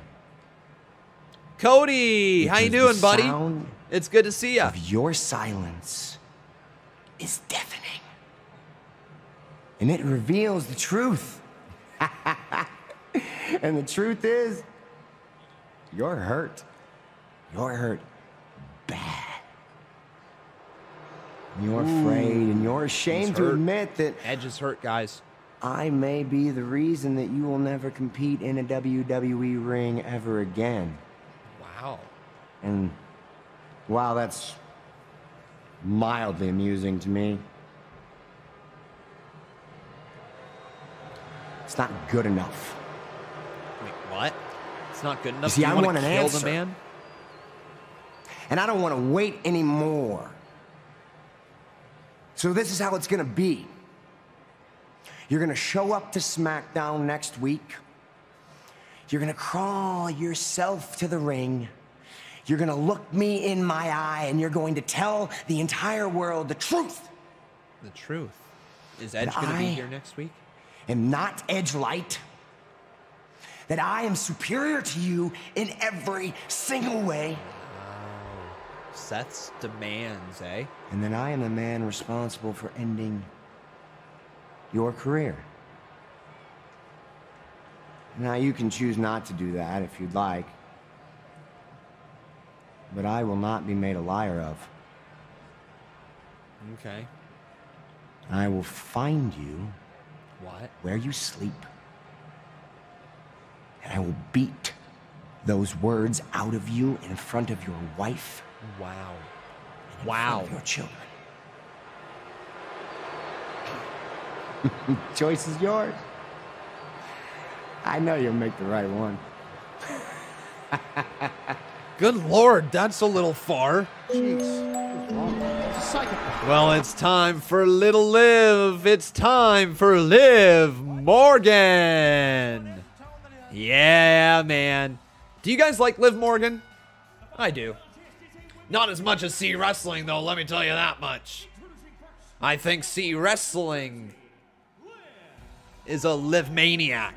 Cody, how you doing, buddy? Sound it's good to see you. Of your silence is deafening. And it reveals the truth. And the truth is, you're hurt. You're hurt bad. You're afraid and you're ashamed to admit that Edge is hurt, guys. I may be the reason that you will never compete in a WWE ring ever again. Wow. And wow, that's mildly amusing to me. It's not good enough. Wait, what? It's not good enough? You see, I want an kill answer. The man? And I don't want to wait anymore. So this is how it's going to be. You're going to show up to SmackDown next week. You're going to crawl yourself to the ring. You're going to look me in my eye, and you're going to tell the entire world the truth. The truth? Is Edge going to be here next week? Am not Edge Light. That I am superior to you in every single way. Seth's demands, eh? And then I am the man responsible for ending your career. Now, you can choose not to do that if you'd like. But I will not be made a liar of. Okay. I will find you. What? Where you sleep. And I will beat those words out of you in front of your wife. Wow. Wow. Your children. Choice is yours. I know you'll make the right one. Good Lord, that's a little far. Well, it's time for Little Liv. It's time for Liv Morgan. Yeah, man. Do you guys like Liv Morgan? I do. Not as much as C Wrestling, though, let me tell you that much. I think C Wrestling is a Liv maniac.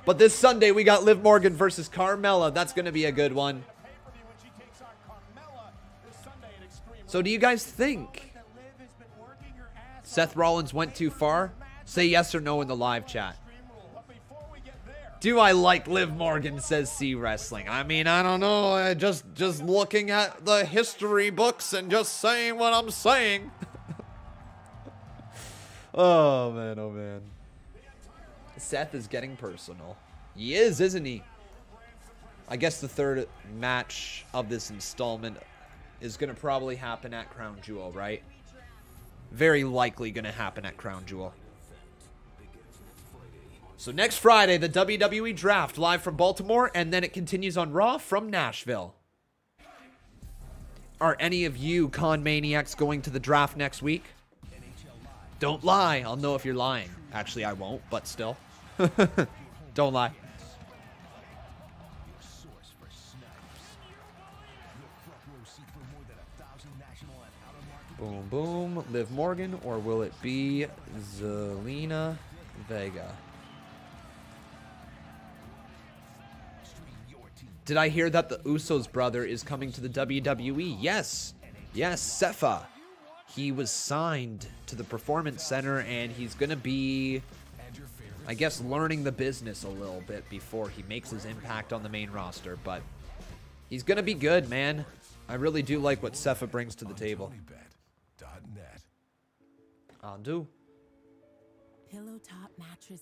But this Sunday, we got Liv Morgan versus Carmella. That's going to be a good one. So do you guys think Seth Rollins went too far? Say yes or no in the live chat. Do I like Liv Morgan, says C Wrestling. I mean, I don't know. Just looking at the history books and just saying what I'm saying. Oh, man, oh, man. Seth is getting personal. He is, isn't he? I guess the third match of this installment is going to probably happen at Crown Jewel, right? Very likely going to happen at Crown Jewel. So next Friday, the WWE Draft live from Baltimore, and then it continues on Raw from Nashville. Are any of you con maniacs going to the draft next week? Don't lie. I'll know if you're lying. Actually, I won't, but still. Don't lie. Boom, boom. Liv Morgan, or will it be Zelina Vega? Did I hear that the Usos brother is coming to the WWE? Yes. Yes, Sefa. He was signed to the Performance Center, and he's going to be, I guess, learning the business a little bit before he makes his impact on the main roster. But he's going to be good, man. I really do like what Sefa brings to the table. I'll do.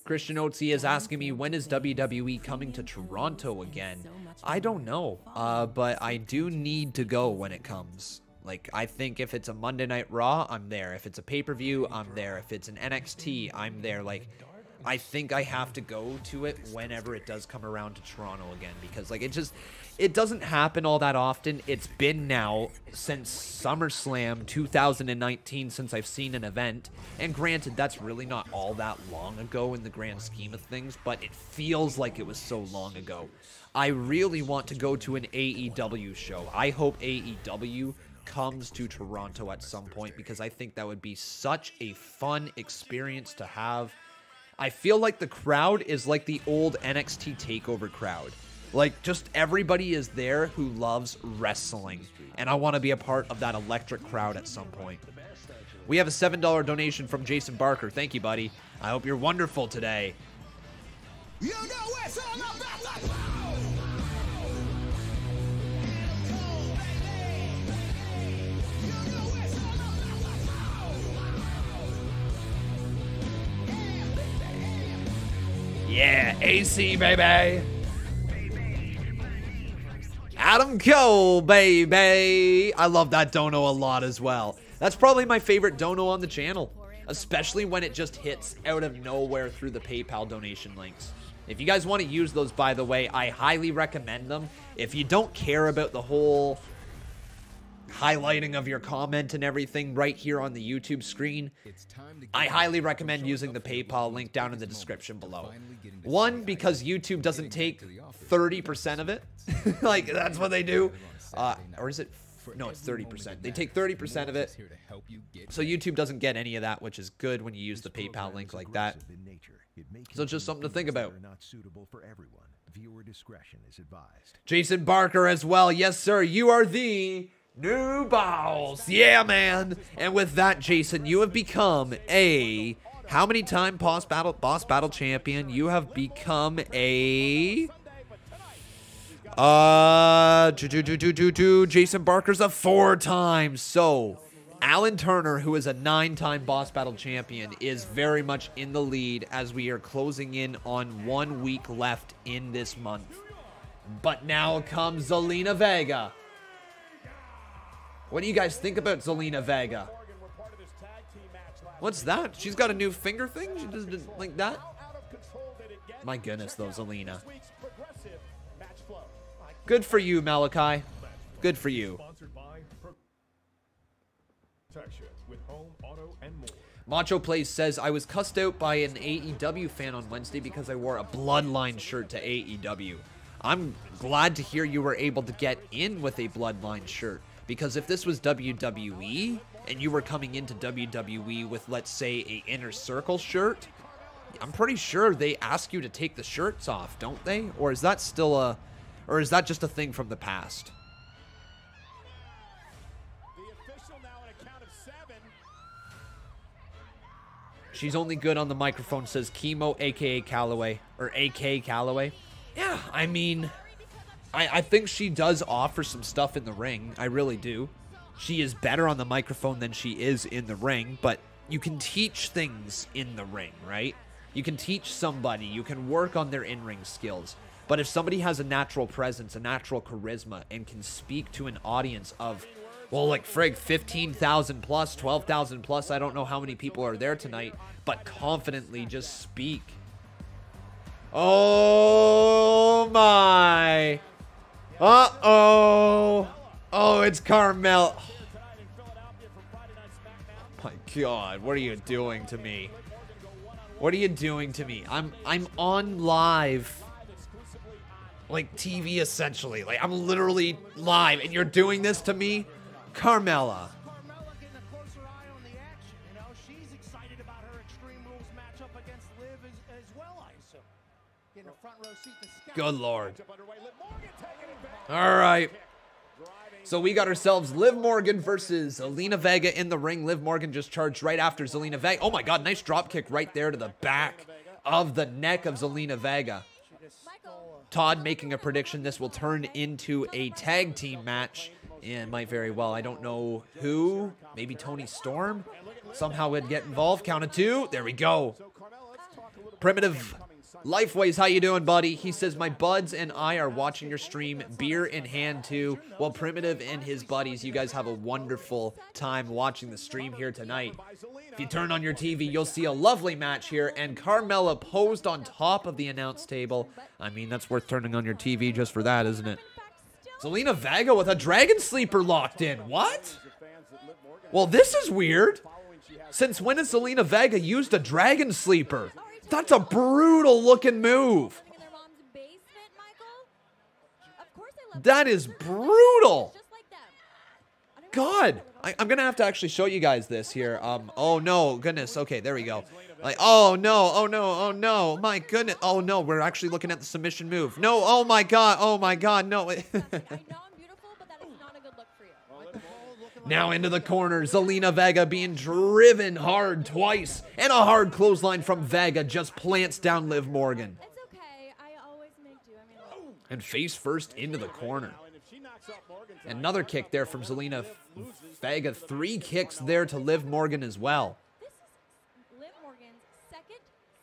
Christian Oatsy is asking me, when is WWE coming to Toronto again? I don't know, but I do need to go when it comes. Like, I think if it's a Monday Night Raw, I'm there. If it's a pay-per-view, I'm there. If it's an NXT, I'm there. Like, I think I have to go to it whenever it does come around to Toronto again, because, like, it doesn't happen all that often. It's been now since SummerSlam 2019 since I've seen an event. And granted, that's really not all that long ago in the grand scheme of things, but it feels like it was so long ago. I really want to go to an AEW show. I hope AEW comes to Toronto at some point, because I think that would be such a fun experience to have. I feel like the crowd is like the old NXT TakeOver crowd. Like, just everybody is there who loves wrestling. And I want to be a part of that electric crowd at some point. We have a $7 donation from Jason Barker. Thank you, buddy. I hope you're wonderful today. You know it's all about that. Yeah, AC, baby. Adam Cole, baby. I love that dono a lot as well. That's probably my favorite dono on the channel, especially when it just hits out of nowhere through the PayPal donation links. If you guys want to use those, by the way, I highly recommend them. If you don't care about the whole highlighting of your comment and everything right here on the YouTube screen, I highly recommend using the PayPal link down in the description below. One, because YouTube doesn't take 30% of it. Like, that's what they do. Or is it? No, it's 30%. They take 30% of it. So YouTube doesn't get any of that, which is good when you use the PayPal link like that. So it's just something to think about. Jason Barker as well. Yes, sir. You are the new boss. Yeah, man. And with that, Jason, you have become a how many time boss battle champion? You have become a Jason Barker's a 4 times. So Alan Turner, who is a 9-time boss battle champion, is very much in the lead as we are closing in on 1 week left in this month. But now comes Zelina Vega. What do you guys think about Zelina Vega? What's that? She's got a new finger thing? She does like that? My goodness, though, Zelina. Good for you, Malachi. Good for you. Macho Plays says, I was cussed out by an AEW fan on Wednesday because I wore a Bloodline shirt to AEW. I'm glad to hear you were able to get in with a Bloodline shirt, because if this was WWE and you were coming into WWE with, let's say, a Inner Circle shirt, I'm pretty sure they ask you to take the shirts off, don't they? Or is that still a... Or is that just a thing from the past? She's only good on the microphone, says Chemo, a.k.a. Calloway. Or A.K. Calloway. Yeah, I mean, I think she does offer some stuff in the ring. I really do. She is better on the microphone than she is in the ring, but you can teach things in the ring, right? You can teach somebody. You can work on their in-ring skills. But if somebody has a natural presence, a natural charisma, and can speak to an audience of, well, like, frig, 15,000 plus, 12,000 plus, I don't know how many people are there tonight, but confidently just speak. Oh, my. Uh-oh. Oh, it's Carmella. Oh my God, what are you doing to me? What are you doing to me? I'm on live, like TV essentially. Like I'm literally live, and you're doing this to me, Carmella. Carmella getting a closer eye on the action. You know, she's excited about her Extreme Rules matchup against Liv as well, I assume. In the front row seat, the scout. Good Lord. All right. So we got ourselves Liv Morgan versus Zelina Vega in the ring. Liv Morgan just charged right after Zelina Vega. Oh my God, nice drop kick right there to the back of the neck of Zelina Vega. Todd making a prediction this will turn into a tag team match. Yeah, it might very well. I don't know who. Maybe Tony Storm somehow would get involved. Count of 2. There we go. Primitive Lifeways, how you doing, buddy? He says, my buds and I are watching your stream, beer in hand too. Well, Primitive and his buddies, you guys have a wonderful time watching the stream here tonight. If you turn on your TV, you'll see a lovely match here, and Carmella posed on top of the announce table. I mean, that's worth turning on your TV just for that, isn't it? Zelina Vega with a Dragon Sleeper locked in. What? Well, this is weird. Since when has Zelina Vega used a Dragon Sleeper? That's a brutal looking move. That is brutal. God, I'm gonna have to actually show you guys this here. Oh no, goodness. Okay, there we go. Like, oh no, oh no, oh no, my goodness. Oh no, we're actually looking at the submission move. No, oh my God, no. Now into the corner, Zelina Vega being driven hard twice, and a hard clothesline from Vega just plants down Liv Morgan. It's okay. I always make do. I mean, and face first into the corner. Another kick there from Zelina Vega. 3 kicks there to Liv Morgan as well. This is Liv Morgan's second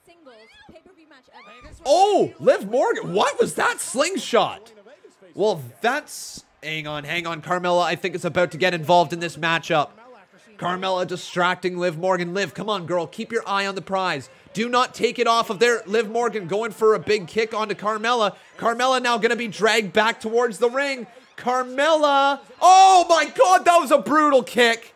singles pay-per-view match ever. Oh, Liv Morgan. What was that slingshot? Well, that's... Hang on, Carmella, I think, is about to get involved in this matchup. Carmella distracting Liv Morgan. Liv, come on, girl. Keep your eye on the prize. Do not take it off of there. Liv Morgan going for a big kick onto Carmella. Carmella now going to be dragged back towards the ring. Carmella. Oh, my God, that was a brutal kick.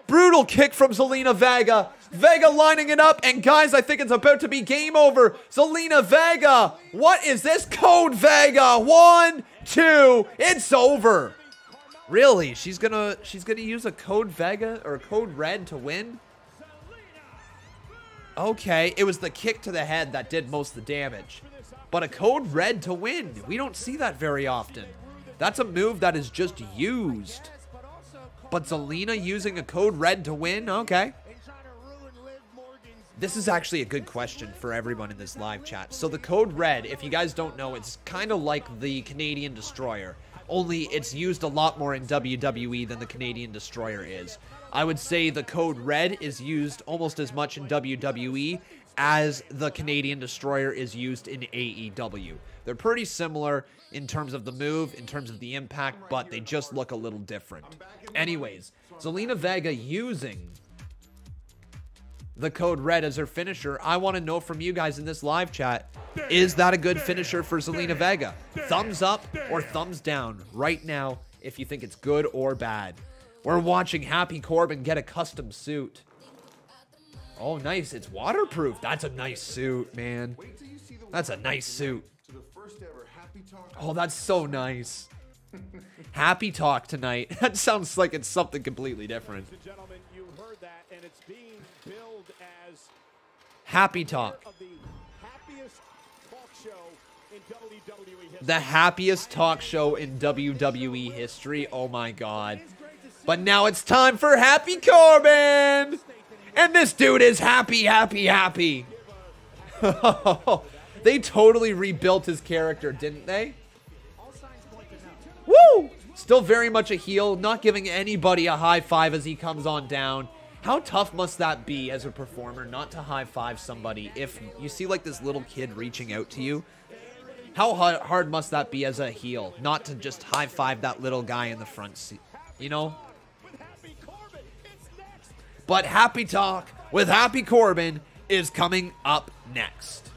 Brutal kick from Zelina Vega. Vega lining it up, and guys, I think it's about to be game over. Zelina Vega. What is this? Code Vega. 1, 2. It's over. Really? She's gonna use a Code Vega or a Code Red to win? Okay, it was the kick to the head that did most of the damage. But a Code Red to win. We don't see that very often. That's a move that is just used. But Zelina using a Code Red to win? Okay. This is actually a good question for everyone in this live chat. So the Code Red, if you guys don't know, it's kind of like the Canadian Destroyer. Only it's used a lot more in WWE than the Canadian Destroyer is. I would say the Code Red is used almost as much in WWE as the Canadian Destroyer is used in AEW. They're pretty similar in terms of the move, in terms of the impact, but they just look a little different. Anyways, Zelina Vega using the Code Red as her finisher. I want to know from you guys in this live chat, is that a good finisher for Zelina Vega? Thumbs up or thumbs down right now if you think it's good or bad. We're watching Happy Corbin get a custom suit. Oh, nice. It's waterproof. That's a nice suit, man. That's a nice suit. Oh, that's so nice. Happy Talk tonight. That sounds like it's something completely different. Happy Talk. The happiest talk show in WWE history. Oh my God. But now it's time for Happy Corbin. And this dude is happy. They totally rebuilt his character, didn't they? Woo! Still very much a heel, not giving anybody a high five as he comes on down. How tough must that be as a performer not to high five somebody if you see like this little kid reaching out to you? How hard must that be as a heel not to just high five that little guy in the front seat, you know? But Happy Talk with Happy Corbin is coming up next.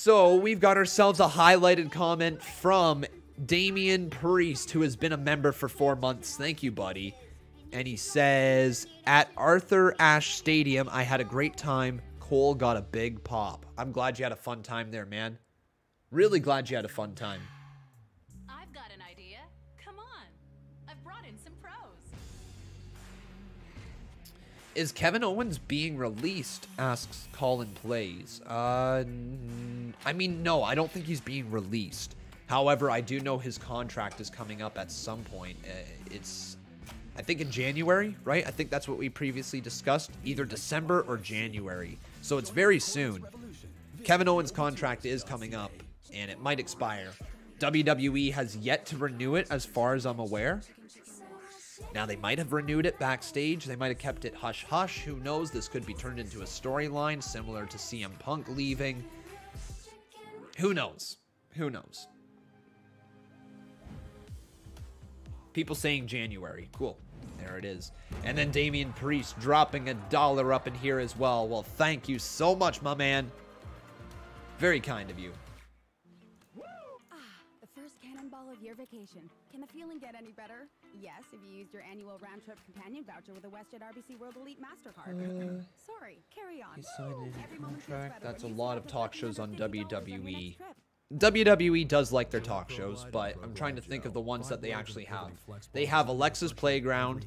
So we've got ourselves a highlighted comment from Damian Priest, who has been a member for 4 months. Thank you, buddy. And he says, at Arthur Ashe Stadium, I had a great time. Cole got a big pop. I'm glad you had a fun time there, man. Really glad you had a fun time. I've got an idea. Come on. I've brought in some pros. Is Kevin Owens being released? Asks Colin Plays. I mean, no, I don't think he's being released. However, I do know his contract is coming up at some point. It's, I think, in January, right? I think that's what we previously discussed. Either December or January. So it's very soon. Kevin Owens' contract is coming up, and it might expire. WWE has yet to renew it, as far as I'm aware. Now, they might have renewed it backstage. They might have kept it hush-hush. Who knows? This could be turned into a storyline similar to CM Punk leaving. Who knows? Who knows? People saying January. Cool. There it is. And then Damian Priest dropping $1 up in here as well. Well, thank you so much, my man. Very kind of you. The first cannonball of your vacation. Can the feeling get any better? Yes, if you used your annual round trip companion voucher with a WestJet RBC World Elite MasterCard. Sorry, carry on. He signed a contract. That's a lot of talk shows on WWE. WWE does like their talk shows, but I'm trying to think of the ones that they actually have. They have Alexa's Playground.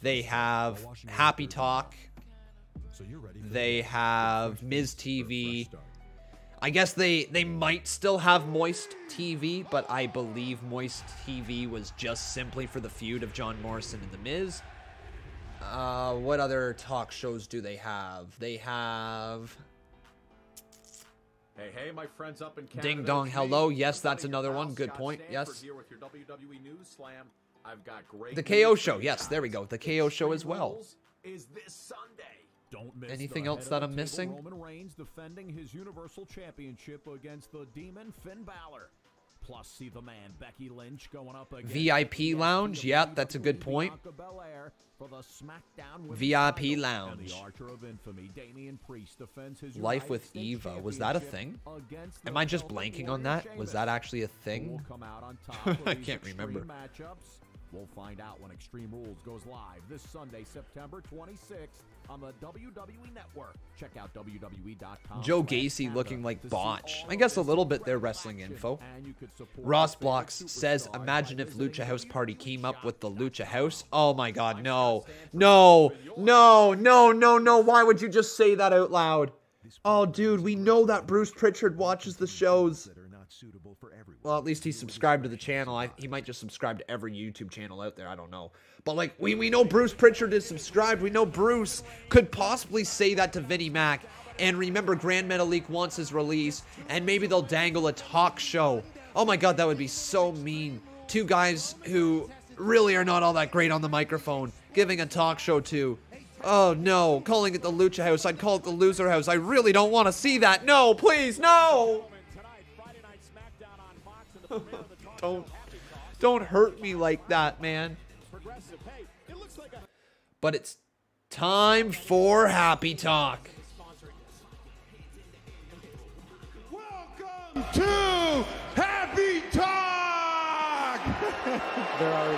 They have Happy Talk. They have Miz TV. I guess they might still have Moist TV, but I believe Moist TV was just simply for the feud of John Morrison and The Miz. What other talk shows do they have? They have... Hey, my friends up in Canada. Ding Dong Hello. Yes, that's another one. Good point. Yes. Here with your WWE News Slam. I've got great The KO Show. Yes, there we go. The KO Show as well. Is this Sunday. Don't miss anything else that I'm missing? Roman Reigns defending his Universal Championship against the Demon Finn Balor. Plus, see the man Becky Lynch going up against VIP Lounge. Yeah, that's a good point. VIP Lounge. Life with Eva. Was that a thing? Am I just blanking on that? Was that actually a thing? I can't remember. We'll find out when Extreme Rules goes live this Sunday, September 26th on the WWE Network. Check out WWE.com. Joe Gacy looking like Botch. I guess a little bit there, wrestling info. Ross Blocks says, imagine if Lucha House Party came up with the Lucha House. Oh my god, no. No, no, no, no, no. Why would you just say that out loud? Oh, dude, we know that Bruce Pritchard watches the shows. Well, at least he's subscribed to the channel. He might just subscribe to every YouTube channel out there. I don't know. But, like, we know Bruce Pritchard is subscribed. We know Bruce could possibly say that to Vinnie Mac. And remember, Grand Metalik wants his release. And maybe they'll dangle a talk show. Oh, my God, that would be so mean. Two guys who really are not all that great on the microphone giving a talk show to... Oh, no. Calling it the Lucha House. I'd call it the Loser House. I really don't want to see that. No, please, no! Don't hurt me like that, man. But it's time for Happy Talk. Welcome to Happy Talk!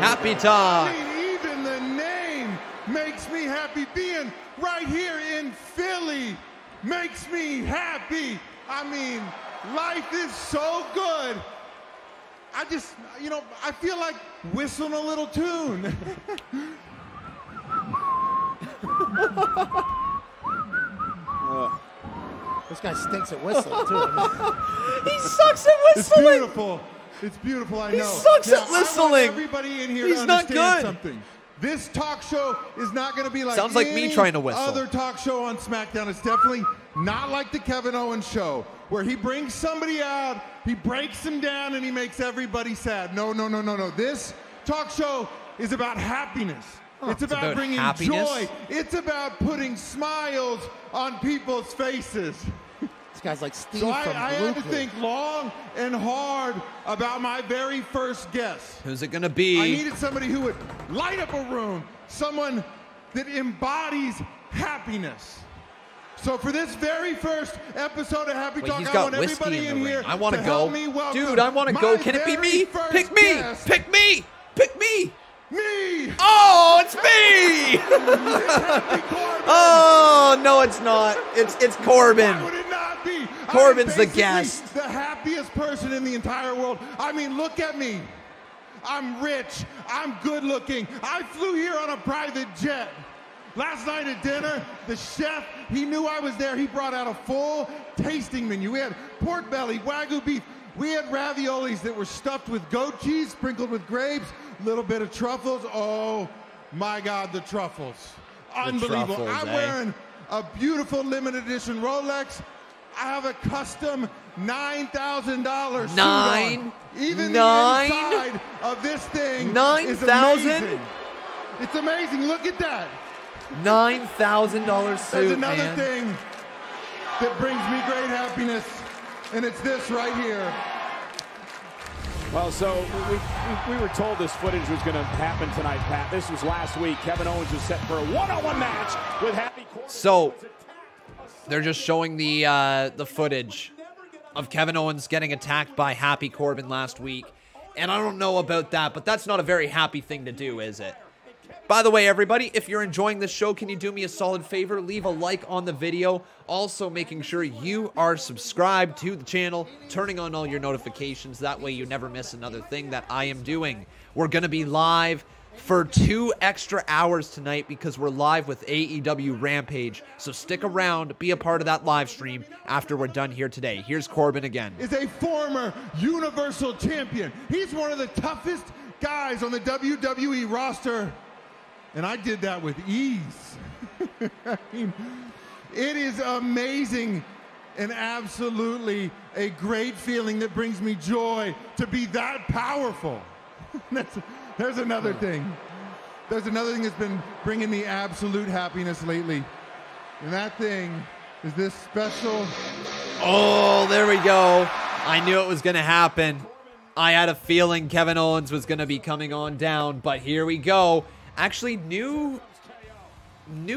Happy Talk. I mean, even the name makes me happy. Being right here in Philly makes me happy. I mean, life is so good. I just, you know, I feel like whistling a little tune. This guy stinks at whistling, too. He sucks at whistling. It's beautiful. It's beautiful, I know. He sucks now, at whistling. Everybody in here He's to not understand good. something. This talk show is not going to be like Sounds like me trying to whistle. Other talk show on SmackDown. It's definitely not like the Kevin Owens show, where he brings somebody out, he breaks them down, and he makes everybody sad. No, no, no, no, no. This talk show is about happiness. It's about bringing joy. It's about putting smiles on people's faces. This guy's like Steve so from I had to think long and hard about my very first guest. Who's it going to be? I needed somebody who would light up a room, someone that embodies happiness. So for this very first episode of Happy Talk, He's I got want whiskey everybody in the here ring. I want to help go. me welcome Dude, I want to go. Can it be me? Pick me. guest. Pick me. Pick me. Me. Oh, it's me. Oh, no, it's not. It's Corbin. Why would it not be? Corbin's the I'm guest. the happiest person in the entire world. I mean, look at me. I'm rich. I'm good looking. I flew here on a private jet. Last night at dinner, the chef, he knew I was there. He brought out a full tasting menu. We had pork belly, Wagyu beef. We had raviolis that were stuffed with goat cheese, sprinkled with grapes, a little bit of truffles. Oh, my God, the truffles. Unbelievable. truffles, I'm wearing a beautiful limited edition Rolex. I have a custom $9,000 suit on. Even the inside of this thing is amazing. It's amazing. Look at that. $9,000 suit, There's another man. thing that brings me great happiness, and it's this right here. Well, so we were told this footage was going to happen tonight, Pat. This was last week. Kevin Owens was set for a one-on-one match with Happy Corbin. So they're just showing the footage of Kevin Owens getting attacked by Happy Corbin last week. And I don't know about that, but that's not a very happy thing to do, is it? By the way, everybody, if you're enjoying this show, can you do me a solid favor? Leave a like on the video. Also, making sure you are subscribed to the channel, turning on all your notifications. That way you never miss another thing that I am doing. We're going to be live for 2 extra hours tonight because we're live with AEW Rampage. So stick around, be a part of that live stream after we're done here today. Here's Corbin again. Is a former Universal Champion. He's one of the toughest guys on the WWE roster. And I did that with ease. I mean, it is amazing and absolutely a great feeling that brings me joy to be that powerful. There's another thing. There's another thing that's been bringing me absolute happiness lately. And that thing is this special. Oh, there we go. I knew it was going to happen. I had a feeling Kevin Owens was going to be coming on down, but here we go. Actually, new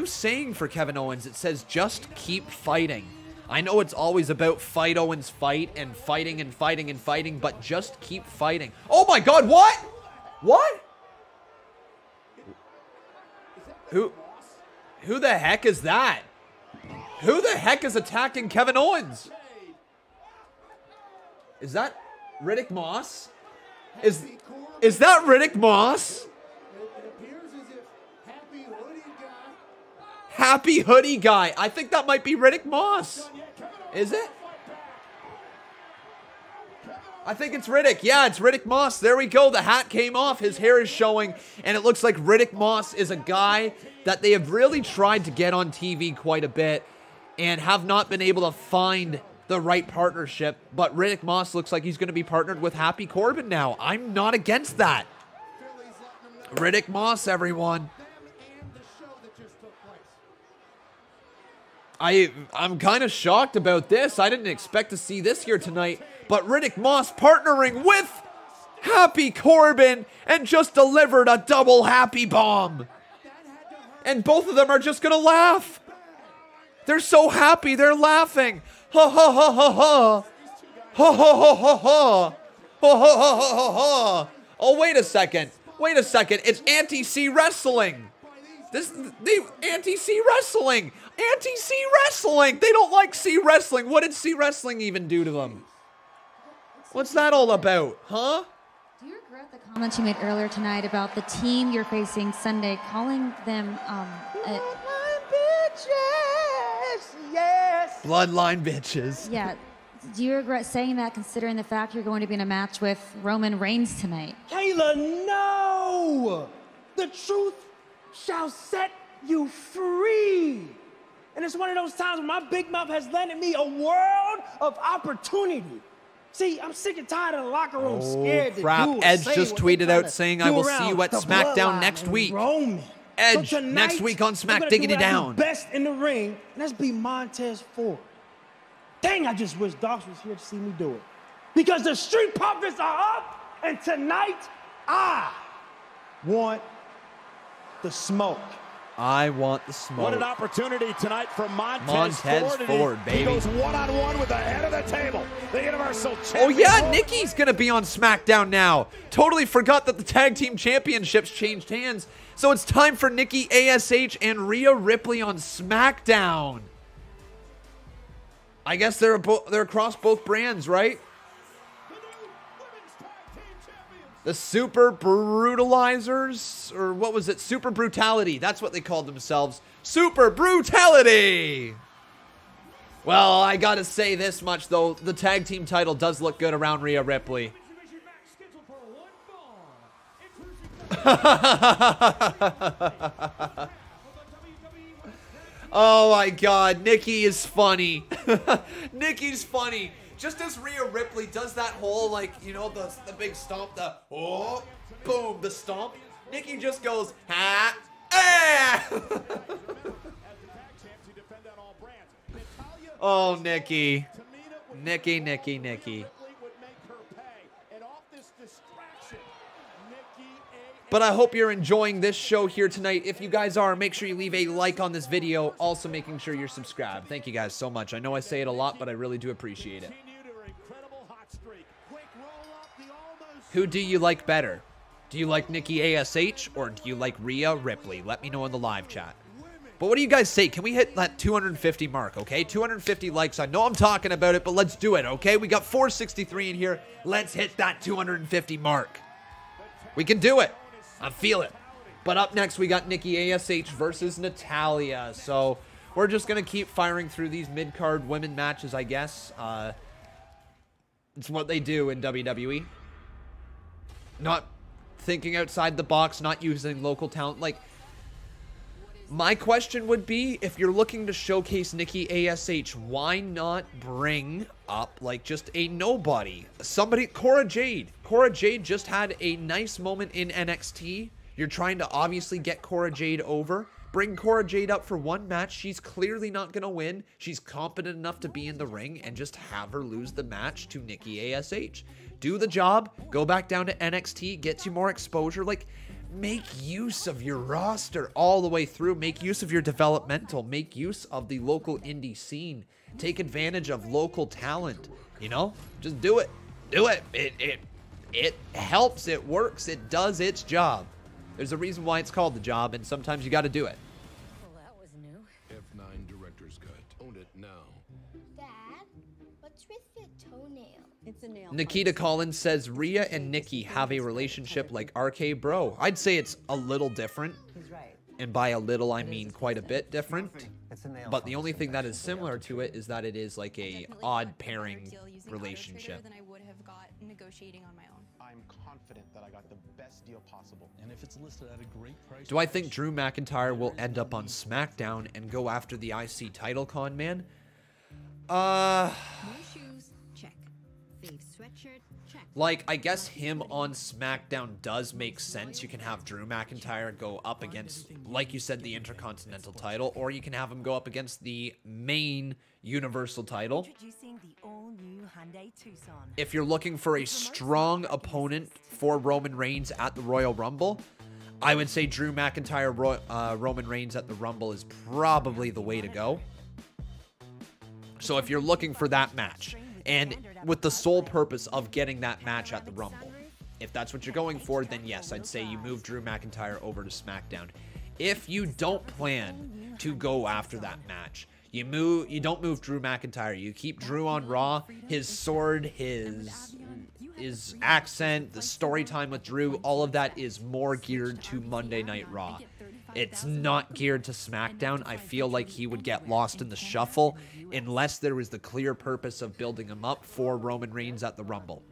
saying for Kevin Owens. It says, just keep fighting. I know it's always about fight Owens fight and fighting and fighting and fighting, but just keep fighting. Oh my God, what? What? Who the heck is that? Who the heck is attacking Kevin Owens? Is that Riddick Moss? Is that Riddick Moss? Happy Hoodie Guy. I think that might be Riddick Moss. Is it? I think it's Riddick. Yeah, it's Riddick Moss. There we go. The hat came off. His hair is showing. And it looks like Riddick Moss is a guy that they have really tried to get on TV quite a bit and have not been able to find the right partnership. But Riddick Moss looks like he's going to be partnered with Happy Corbin now. I'm not against that. Riddick Moss, everyone. I'm kind of shocked about this. I didn't expect to see this here tonight. But Riddick Moss partnering with Happy Corbin and just delivered a double happy bomb. And both of them are just going to laugh. They're so happy. They're laughing. Ha ha ha ha ha. Ha ha ha ha ha. Ha ha ha ha ha. Oh, wait a second. Wait a second. It's anti-C wrestling. Anti-C wrestling. Anti-C wrestling. They don't like C wrestling. What did C wrestling even do to them? What's that all about, huh? Do you regret the comment you made earlier tonight about the team you're facing Sunday, calling them Bloodline bitches. Yeah. Do you regret saying that, considering the fact you're going to be in a match with Roman Reigns tonight? Kayla, no! The truth shall set you free. And it's one of those times when my big mouth has landed me a world of opportunity. See, I'm sick and tired of the locker room scared to do Edge just tweeted out saying, I will see you at SmackDown next week. Edge, so next week on Smack Diggity Down. Best in the ring, and let's be Montez Ford. Dang, I just wish Docs was here to see me do it. Because the Street Profits are up, and tonight, I want the smoke. I want the smoke. What an opportunity tonight for Montez Ford, baby. He goes one-on-one with the head of the table, the Universal Champion. Oh yeah, Nikki's gonna be on SmackDown now. Totally forgot that the Tag Team Championships changed hands. So it's time for Nikki ASH and Rhea Ripley on SmackDown. I guess they're across both brands, right? The Super Brutalizers, or what was it? Super Brutality. That's what they called themselves. Super Brutality! Well, I gotta say this much, though. The tag team title does look good around Rhea Ripley. Oh my god, Nikki is funny. Nikki's funny. Just as Rhea Ripley does that whole, like, you know, the big stomp, the, oh, boom, the stomp, Nikki just goes, ha, ah! Oh, Nikki. Nikki. But I hope you're enjoying this show here tonight. If you guys are, make sure you leave a like on this video. Also making sure you're subscribed. Thank you guys so much. I know I say it a lot, but I really do appreciate it. Who do you like better? Do you like Nikki ASH or do you like Rhea Ripley? Let me know in the live chat. But what do you guys say? Can we hit that 250 mark, okay? 250 likes. I know I'm talking about it, but let's do it, okay? We got 463 in here. Let's hit that 250 mark. We can do it. I feel it. But up next, we got Nikki ASH versus Natalya. So we're just going to keep firing through these mid-card women matches, I guess. It's what they do in WWE. Not thinking outside the box, not using local talent. Like, my question would be, if you're looking to showcase Nikki ASH, why not bring up, like, just a nobody? Somebody, Cora Jade. Cora Jade just had a nice moment in NXT. You're trying to obviously get Cora Jade over. Bring Cora Jade up for one match. She's clearly not going to win. She's competent enough to be in the ring, and just have her lose the match to Nikki ASH. Do the job. Go back down to NXT. Get you more exposure. Like, make use of your roster all the way through. Make use of your developmental. Make use of the local indie scene. Take advantage of local talent. You know? Just do it. Do it. It helps. It works. It does its job. There's a reason why it's called the job, and sometimes you got to do it. Well, that was new. F9 Director's Cut. Own it now. Dad, what's with your toenail? It's a nail. Nikita Collins says Rhea and Nikki have a relationship like RK Bro. I'd say it's a little different. He's right. And by a little, I mean quite a bit different. But the only thing that is similar to it is that it is like a odd pairing relationship. Than I would have got negotiating on my own. I'm confident that I got the best deal possible. And if it's listed at a great price. Do I think Drew McIntyre will end up on SmackDown and go after the IC title, Con Man? New shoes, check. Fave sweatshirt, check. Like, I guess him on SmackDown does make sense. You can have Drew McIntyre go up against, like you said, the Intercontinental title, or you can have him go up against the main Universal title. Introducing the all-new Hyundai Tucson. If you're looking for a strong opponent for Roman Reigns at the Royal Rumble, I would say Drew McIntyre, Roman Reigns at the Rumble is probably the way to go. So if you're looking for that match, and with the sole purpose of getting that match at the Rumble, if that's what you're going for, then yes, I'd say you move Drew McIntyre over to SmackDown. If you don't plan to go after that match, you don't move Drew McIntyre. You keep Drew on Raw. His sword, his accent, the story time with Drew, all of that is more geared to Monday Night Raw. It's not geared to SmackDown. I feel like he would get lost in the shuffle unless there was the clear purpose of building him up for Roman Reigns at the Rumble.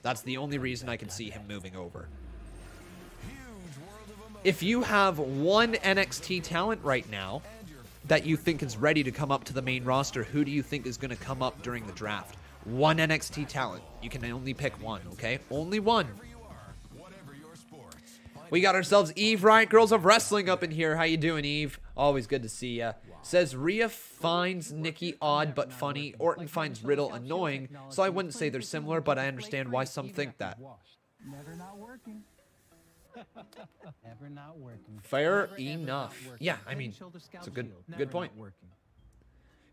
That's the only reason I can see him moving over. If you have one NXT talent right now that you think is ready to come up to the main roster, who do you think is going to come up during the draft? One NXT talent. You can only pick one, okay? Only one. We got ourselves Eve Riot Girls of Wrestling up in here. How you doing, Eve? Always good to see ya. Says Rhea finds Nikki odd but funny. Orton finds Riddle annoying. So I wouldn't say they're similar, but I understand why some think that. Never not working. Ever not working. Fair enough. Yeah, I mean, it's a good point.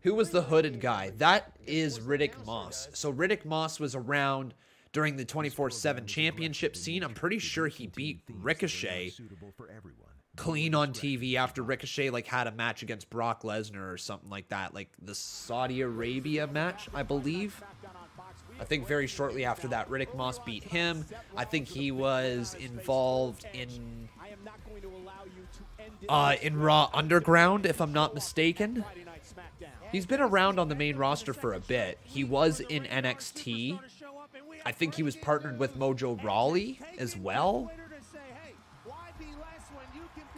Who was the hooded guy? That is Riddick Moss. So Riddick Moss was around during the 24/7 championship scene. I'm pretty sure he beat Ricochet clean on TV after Ricochet like had a match against Brock Lesnar or something like that, like the Saudi Arabia match, I believe. I think very shortly after that, Riddick Moss beat him. I think he was involved in Raw Underground, if I'm not mistaken. He's been around on the main roster for a bit. He was in NXT. I think he was partnered with Mojo Rawley as well.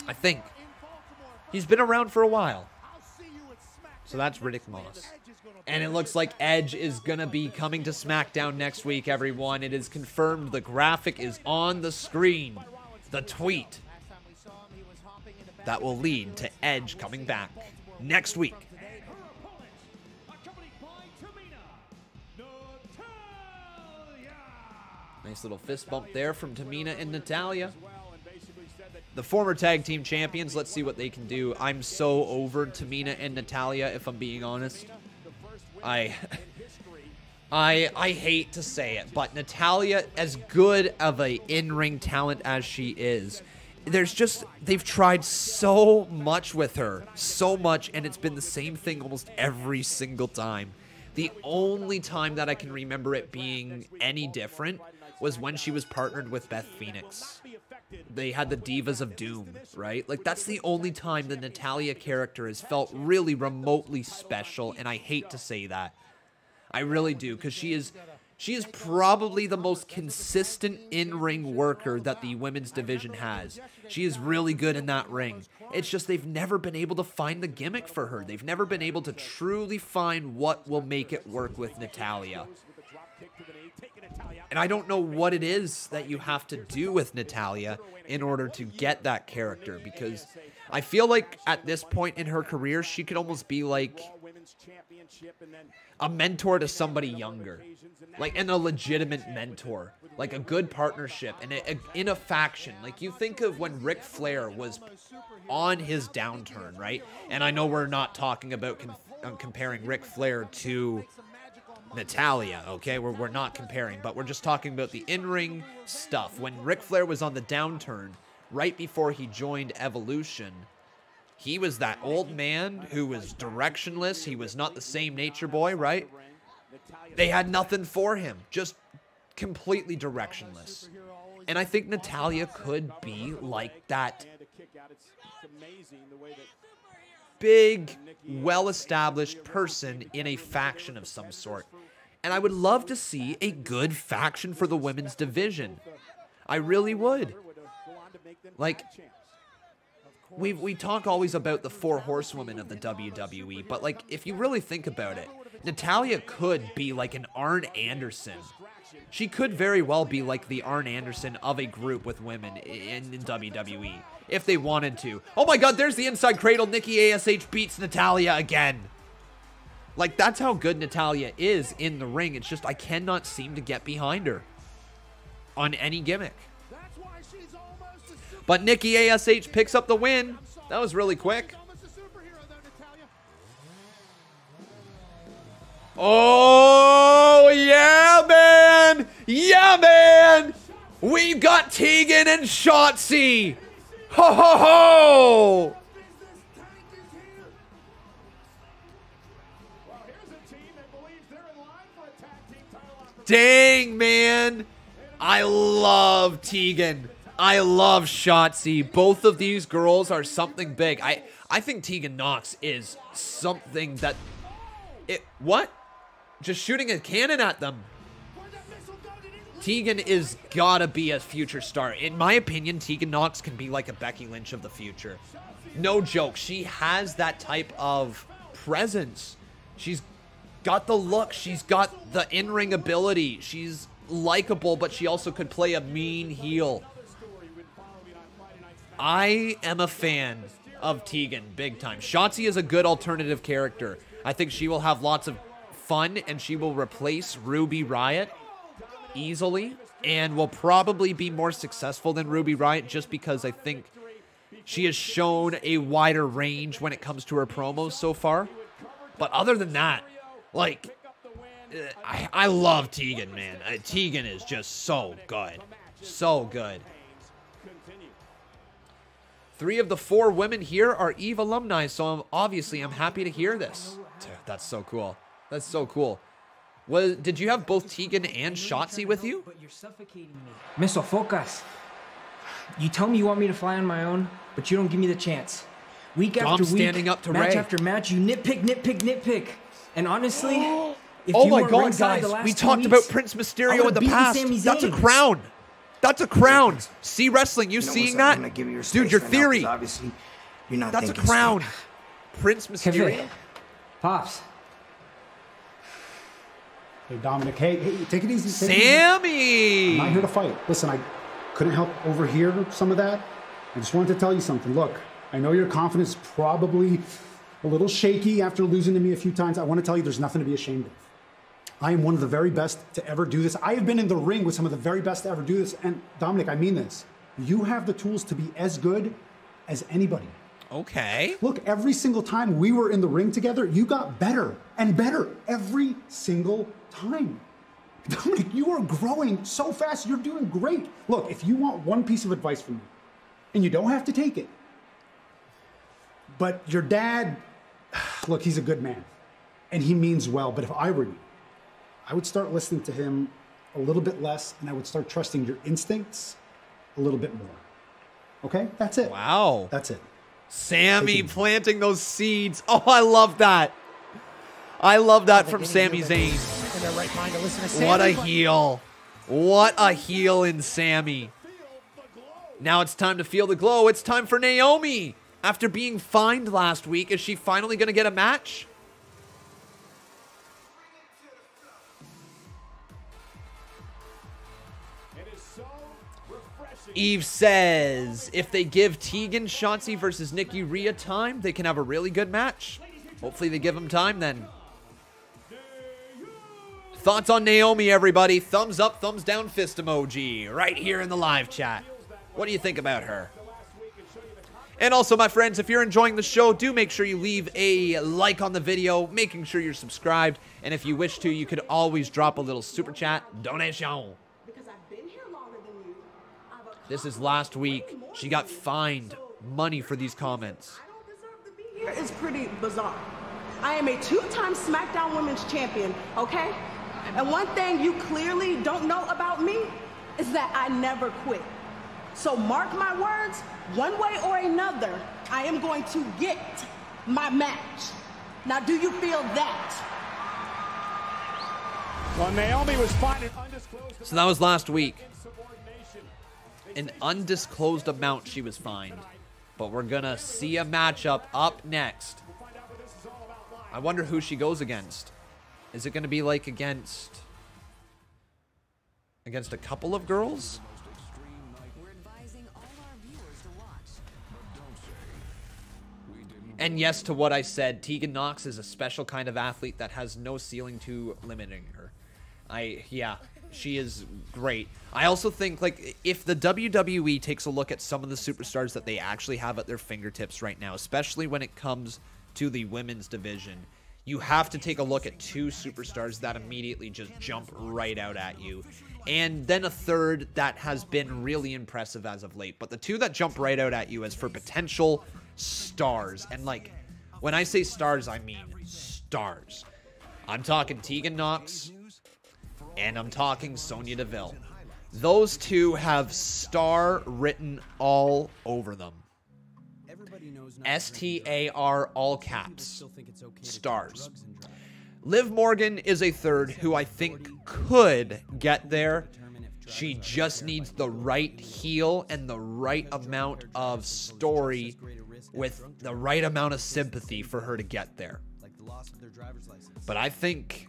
I think. He's been around for a while. So that's Riddick Moss. And it looks like Edge is going to be coming to SmackDown next week, everyone. It is confirmed. The graphic is on the screen. The tweet that will lead to Edge coming back next week. Nice little fist bump there from Tamina and Natalya. The former tag team champions, let's see what they can do. I'm so over Tamina and Natalya, if I'm being honest. I hate to say it, but Natalya, as good of a in-ring talent as she is, they've tried so much with her, so much, and it's been the same thing almost every single time. The only time that I can remember it being any different was when she was partnered with Beth Phoenix. They had the Divas of Doom, right? Like, that's the only time the Natalya character has felt really remotely special, and I hate to say that. I really do, because she is probably the most consistent in-ring worker that the women's division has. She is really good in that ring. It's just they've never been able to find the gimmick for her. They've never been able to truly find what will make it work with Natalya. And I don't know what it is that you have to do with Natalya in order to get that character, because I feel like at this point in her career, she could almost be like a mentor to somebody younger, like, and a legitimate mentor, like a good partnership and in a faction. Like, you think of when Ric Flair was on his downturn, right? And I know we're not talking about comparing Ric Flair to Natalya, okay? We're not comparing, but we're just talking about the in-ring stuff. When Ric Flair was on the downturn, right before he joined Evolution, he was that old man who was directionless. He was not the same Nature Boy, right? They had nothing for him, just completely directionless. And I think Natalya could be like that big, well-established person in a faction of some sort. And I would love to see a good faction for the women's division. I really would. Like, we talk always about the 4 horsewomen of the WWE, but like, if you really think about it, Natalya could be like an Arn Anderson. She could very well be like the Arn Anderson of a group with women in WWE, if they wanted to. Oh my god, there's the inside cradle. Nikki ASH beats Natalya again. Like, that's how good Natalya is in the ring. It's just I cannot seem to get behind her on any gimmick. But Nikki ASH picks up the win. That was really quick. Oh, yeah, man. Yeah, man. We've got Tegan and Shotzi. Ho, ho, ho. Dang, man. I love Tegan. I love Shotzi. Both of these girls are something big. I think Tegan Nox is something that... What? Just shooting a cannon at them. Tegan is gotta be a future star. In my opinion, Tegan Nox can be like a Becky Lynch of the future. No joke. She has that type of presence. She's got the look. She's got the in-ring ability. She's likable, but she also could play a mean heel. I am a fan of Tegan, big time. Shotzi is a good alternative character. I think she will have lots of fun, and she will replace Ruby Riott. easily and will probably be more successful than Ruby Riott just because I think she has shown a wider range when it comes to her promos so far. But other than that, like, I love Tegan, man. Tegan is just so good. So good. 3 of the 4 women here are EVE alumni, so obviously I'm happy to hear this. Dude, that's so cool. That's so cool. Did you have both Tegan and Shotzi with you? But you're suffocating me. Misso, focus. You tell me you want me to fly on my own, but you don't give me the chance. Week after week, standing up to match Ray. after match, you nitpick. And honestly, if oh you my weren't God, ringside guys! the last We 2 talked weeks, about Prince I Mysterio would've in the beaten past. Sami That's a Zayn. crown. That's a crown. See wrestling. You know seeing what's up? that, I'm gonna give you your dude? space Your right now, theory. 'cause obviously, you're not That's a thinking crown. straight. Prince Mysterio. Pops. Hey, Dominic, hey, take it easy. Sammy! I'm not here to fight. Listen, I couldn't help overhear some of that. I just wanted to tell you something. Look, I know your confidence is probably a little shaky after losing to me a few times. I want to tell you there's nothing to be ashamed of. I am one of the very best to ever do this. I have been in the ring with some of the very best to ever do this. And Dominic, I mean this. You have the tools to be as good as anybody. Okay. Look, every single time we were in the ring together, you got better and better every single time. Dominic, you are growing so fast. You're doing great. Look, if you want one piece of advice from me, and you don't have to take it, but your dad, look, he's a good man, and he means well. But if I were you, I would start listening to him a little bit less, and I would start trusting your instincts a little bit more. Okay? That's it. Wow. That's it. Sammy planting those seeds. Oh, I love that. I love that from Sami Zayn. In their right mind to listen to Sammy, What a heel. What a heel in Sammy. Now it's time to feel the glow. It's time for Naomi. After being fined last week, is she finally going to get a match? Eve says, if they give Tegan, Shotzi versus Nikki Rhea time, they can have a really good match. Hopefully they give them time then. Thoughts on Naomi, everybody? Thumbs up, thumbs down, fist emoji right here in the live chat. What do you think about her? And also, my friends, if you're enjoying the show, do make sure you leave a like on the video, making sure you're subscribed. And if you wish to, you could always drop a little super chat donation. This is last week. She got fined money for these comments. Here is pretty bizarre. I am a 2-time SmackDown Women's Champion, okay? And one thing you clearly don't know about me is that I never quit. So mark my words, one way or another, I am going to get my match. Now, do you feel that? Well, Naomi was fined an undisclosed. So that was last week. An undisclosed amount she was fined. But we're going to see a matchup up next. I wonder who she goes against. Is it going to be like against a couple of girls? And yes to what I said, Tegan Nox is a special kind of athlete that has no ceiling to limiting her. Yeah, she is great. I also think, like, if the WWE takes a look at some of the superstars that they actually have at their fingertips right now, especially when it comes to the women's division, you have to take a look at 2 superstars that immediately just jump right out at you. And then a third that has been really impressive as of late. But the 2 that jump right out at you as for potential stars. And, like, when I say stars, I mean stars. I'm talking Tegan Nox, and I'm talking Sonya Deville. Those 2 have star written all over them. S-T-A-R, all caps. Stars. Liv Morgan is a third who I think could get there. She just needs the right heel and the right amount of story with the right amount of sympathy for her to get there. But I think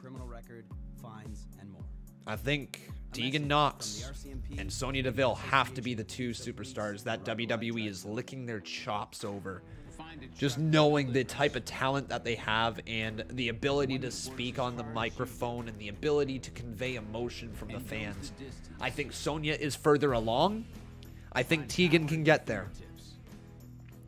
Tegan Nox and Sonya Deville have to be the 2 superstars that WWE is licking their chops over Just knowing the type of talent that they have and the ability to speak on the microphone and the ability to convey emotion from the fans. I think Sonya is further along. I think Tegan can get there.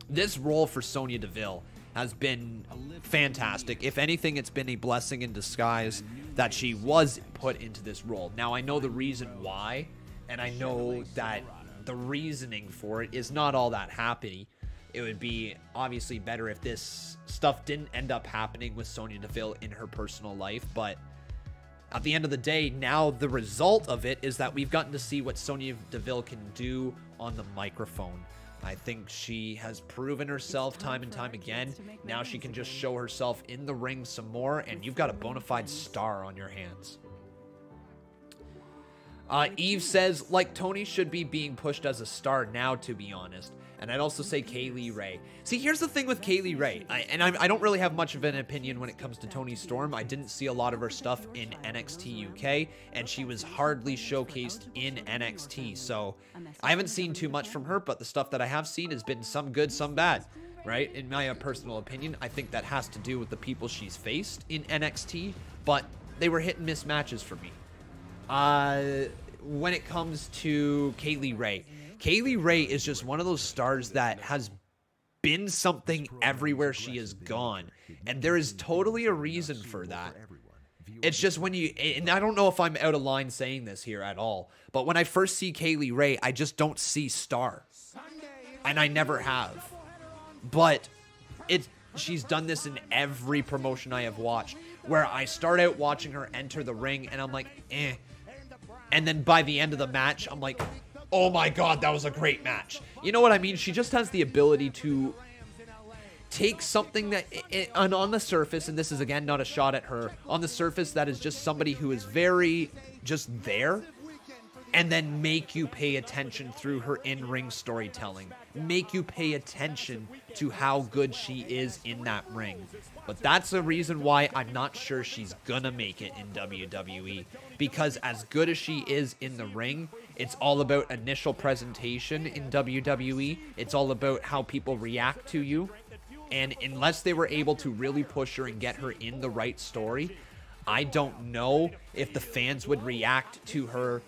This role for Sonya Deville has been fantastic. If anything, it's been a blessing in disguise that she was put into this role. Now, I know the reason why, and I know that the reasoning for it is not all that happy. It would be obviously better if this stuff didn't end up happening with Sonya Deville in her personal life, but at the end of the day, now the result of it is that we've gotten to see what Sonya Deville can do on the microphone. I think she has proven herself time and time again. Now she can just show herself in the ring some more, and you've got a bona fide star on your hands. Eve says, like, Tony should be being pushed as a star now, to be honest. And I'd also say Kaylee Ray. See, here's the thing with Kaylee Ray. I don't really have much of an opinion when it comes to Toni Storm. I didn't see a lot of her stuff in NXT UK, and she was hardly showcased in NXT. So I haven't seen too much from her, but the stuff that I have seen has been some good, some bad, right? In my personal opinion, I think that has to do with the people she's faced in NXT, but they were hit and miss matches for me. When it comes to Kaylee Ray is just one of those stars that has been something everywhere she has gone. And there is totally a reason for that. It's just when you, and I don't know if I'm out of line saying this here at all, but when I first see Kaylee Ray, I just don't see star. And I never have. But she's done this in every promotion I have watched, where I start out watching her enter the ring and I'm like, eh. And then by the end of the match, I'm like, oh my God, that was a great match. You know what I mean? She just has the ability to take something that, on the surface, and this is again not a shot at her, on the surface that is just somebody who is very just there, and then make you pay attention through her in-ring storytelling. Make you pay attention to how good she is in that ring. But that's the reason why I'm not sure she's gonna make it in WWE. Because as good as she is in the ring, it's all about initial presentation in WWE. It's all about how people react to you. And unless they were able to really push her and get her in the right story, I don't know if the fans would react to her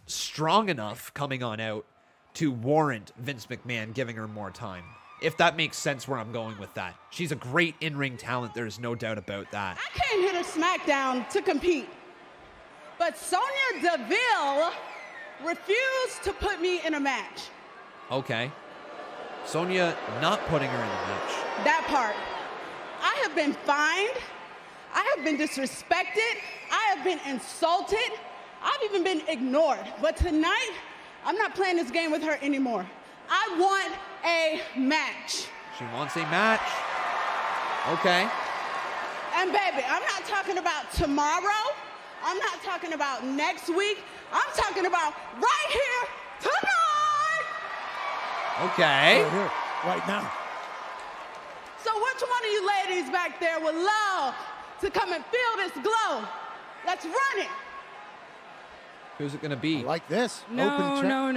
strong enough coming on out to warrant Vince McMahon giving her more time. If that makes sense where I'm going with that. She's a great in-ring talent. There's no doubt about that. I came here to SmackDown to compete. But Sonya Deville refused to put me in a match. Okay. Sonya not putting her in the match. That part. I have been fined. I have been disrespected. I have been insulted. I've even been ignored. But tonight, I'm not playing this game with her anymore. I want a match. She wants a match. Okay. And baby, I'm not talking about tomorrow. I'm not talking about next week. I'm talking about right here, tonight. Okay. Right here, right now. So which one of you ladies back there would love to come and feel this glow? Let's run it. Who's it going to be? Like this. No. No.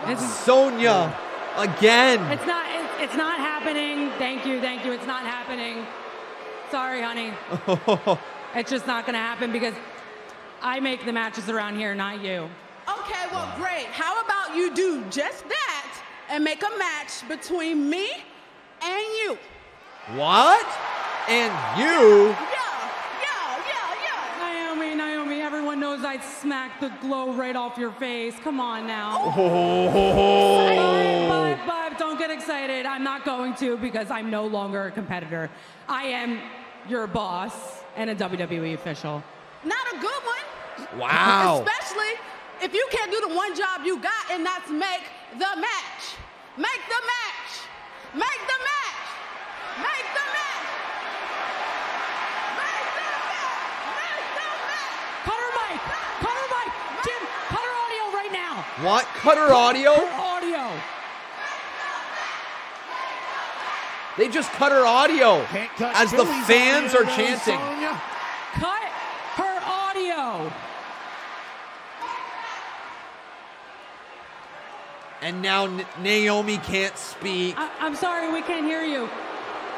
It's Sonya again. It's not happening. Thank you. It's not happening. Sorry, honey. It's just not going to happen because I make the matches around here, not you. Okay, well, great. How about you do just that and make a match between me and you? What? And you? Yeah. Naomi, everyone knows I'd smack the glow right off your face. Come on now. But don't get excited. I'm not going to because I'm no longer a competitor. I am your boss and a WWE official. Not a good one. Wow. Especially if you can't do the one job you got, and that's make the match. Make the match. Make the match. Make the match. Make the match. Make the match. Cut her mic. Cut her mic. Jim, cut her audio right now. What? Cut her audio? Her audio. They just cut her audio as the fans are chanting. Cut her audio. And now Naomi can't speak. I'm sorry, we can't hear you.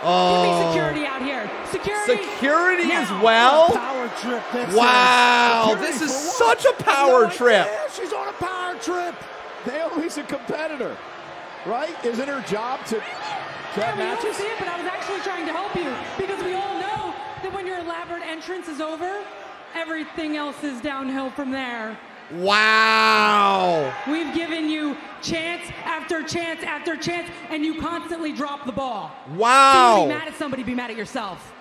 Oh. Give me security out here. Security. Security now. as well? Power trip. Wow, this is such a power trip. Yeah, she's on a power trip. Naomi's a competitor, right? Isn't her job to have we don't matches? see it, but I was actually trying to help you because we all know that when your elaborate entrance is over, everything else is downhill from there. Wow. We've given you chance after chance after chance, and you constantly drop the ball. Wow. So be mad at somebody, be mad at yourself.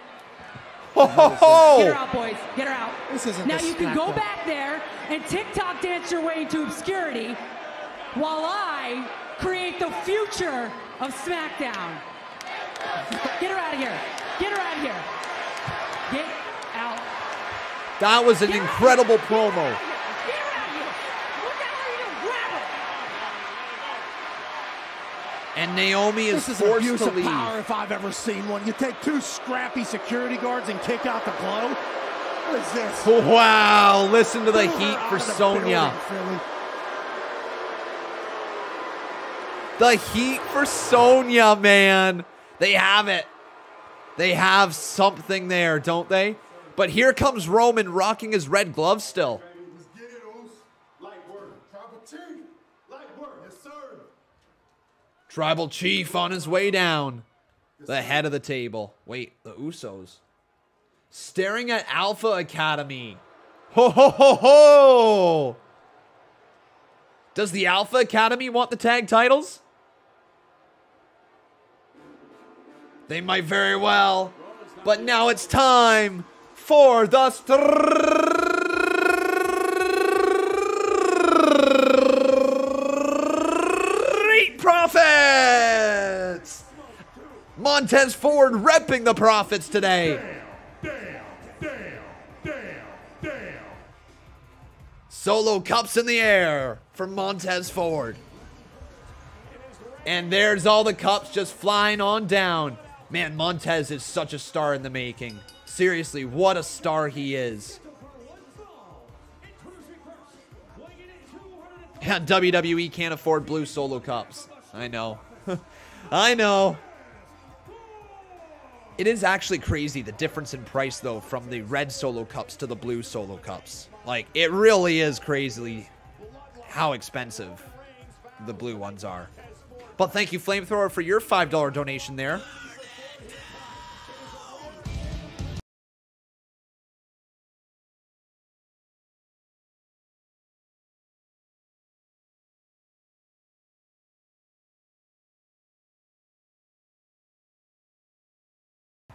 Ho, ho, ho. Get her out, boys. Get her out. This isn't now the you can go Smackdown. back there and TikTok dance your way into obscurity while I create the future of SmackDown. Get her out of here. Get her out of here. Get out. That was an incredible promo. And Naomi is This is forced abuse to of leave. power if I've ever seen one. You take two scrappy security guards and kick out the glow? What is this? Wow, listen to the Move her heat out for of the Sonya. building, Philly. The heat for Sonya, man. They have it. They have something there, don't they? But here comes Roman rocking his red glove still. Tribal Chief on his way down. The head of the table. Wait, the Usos. Staring at Alpha Academy. Ho, ho, ho, ho! Does the Alpha Academy want the tag titles? They might very well. But now it's time for the Street Profits! Montez Ford repping the Profits today. Solo cups in the air for Montez Ford. And there's all the cups just flying on down. Man, Montez is such a star in the making. Seriously, what a star he is. Yeah, WWE can't afford blue Solo cups. I know. I know. It is actually crazy, the difference in price, though, from the red Solo cups to the blue Solo cups. Like, it really is crazily how expensive the blue ones are. But thank you, Flamethrower, for your $5 donation there.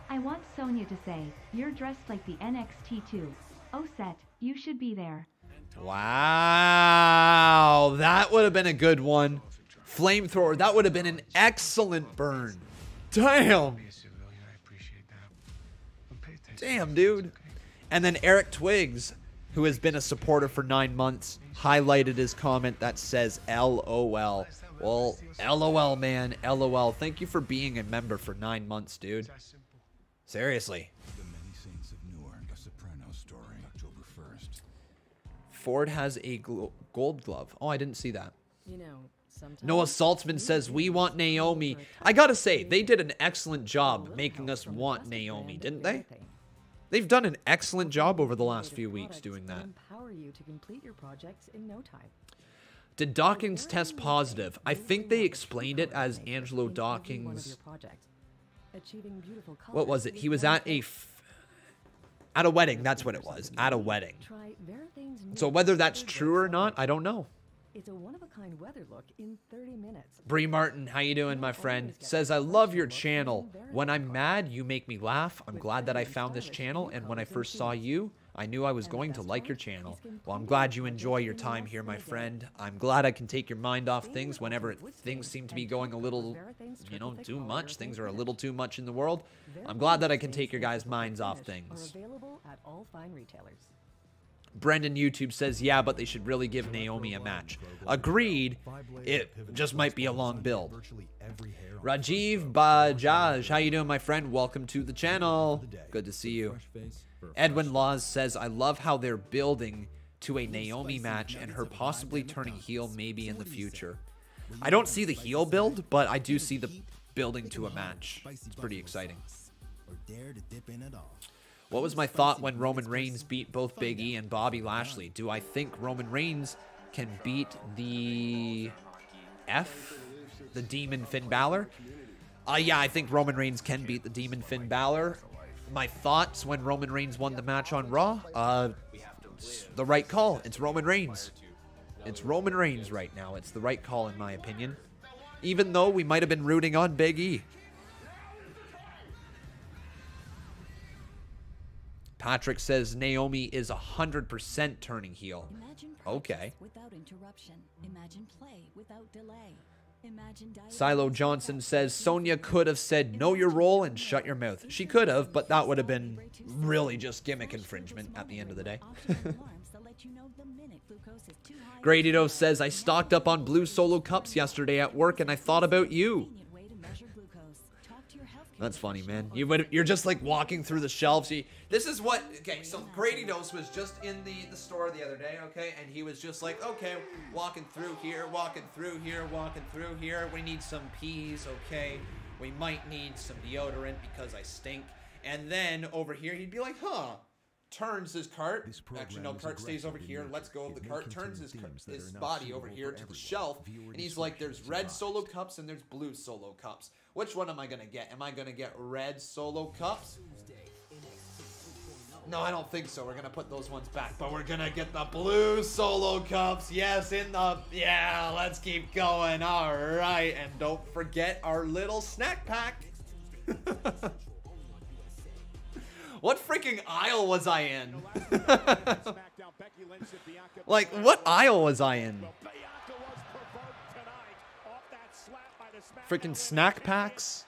I want Sonya to say, "You're dressed like the NXT too. Oh, Set, you should be there." Wow, that would have been a good one. Flamethrower, that would have been an excellent burn. Damn. Damn, dude. And then Eric Twiggs, who has been a supporter for 9 months, highlighted his comment that says LOL. Well, LOL, man. LOL. Thank you for being a member for 9 months, dude. Seriously. The Many Saints of Newark, a Soprano story, October 1st. Ford has a gold glove. Oh, I didn't see that. You know, sometimes Noah Saltzman says, we want Naomi. I gotta say, they did an excellent job making us want Naomi, didn't they? They've done an excellent job over the last few weeks doing that. Empower you to complete your projects in no time. Did Dawkins test positive? I think they explained it as Angelo Dawkins. What was it? He was at a wedding. That's what it was. At a wedding. So whether that's true or not, I don't know. It's a one-of-a-kind weather look in 30 minutes. Bree Martin, how you doing, my friend? Says, I love your channel. When I'm mad, you make me laugh. I'm glad that I found this channel, and when I first saw you, I knew I was going to like your channel. Well, I'm glad you enjoy your time here, my friend. I'm glad I can take your mind off things whenever things seem to be going a little, you know, too much. Things are a little too much in the world. I'm glad that I can take your guys' minds off things. Available at all fine retailers. Brendan YouTube says, yeah, but they should really give Naomi a match. Agreed. It just might be a long build. Rajiv Bajaj, how you doing, my friend? Welcome to the channel. Good to see you. Edwin Laws says, I love how they're building to a Naomi match and her possibly turning heel maybe in the future. I don't see the heel build, but I do see the building to a match. It's pretty exciting. What was my thought when Roman Reigns beat both Big E and Bobby Lashley? Do I think Roman Reigns can beat the Demon Finn Balor? Yeah, I think Roman Reigns can beat the Demon Finn Balor. My thoughts when Roman Reigns won the match on Raw? It's the right call. It's Roman Reigns. It's Roman Reigns right now. It's the right call in my opinion. Even though we might have been rooting on Big E. Patrick says Naomi is 100% turning heel. Okay. Without interruption. Imagine play without delay. Imagine Silo Johnson says Sonya could have said know your role and shut your mouth. She could have, but that would have been really just gimmick infringement at the end of the day. Gradito says I stocked up on blue solo cups yesterday at work and I thought about you. That's funny, man. You're just like walking through the shelves. This is what, okay, so Grady Dose was just in the store the other day, okay, and he was just like, okay, walking through here, walking through here, walking through here. We need some peas, okay. We might need some deodorant because I stink. And then over here, he'd be like, huh. Turns his cart. Actually, no, cart stays over here. Let's go of the cart. Turns his body over here to the shelf. And he's like, there's red solo cups and there's blue solo cups. Which one am I going to get? Am I going to get red solo cups? No, I don't think so. We're going to put those ones back. But we're going to get the blue solo cups. Yes, yeah, let's keep going. All right. And don't forget our little snack pack. What freaking aisle was I in? Like, what aisle was I in? Freaking snack packs?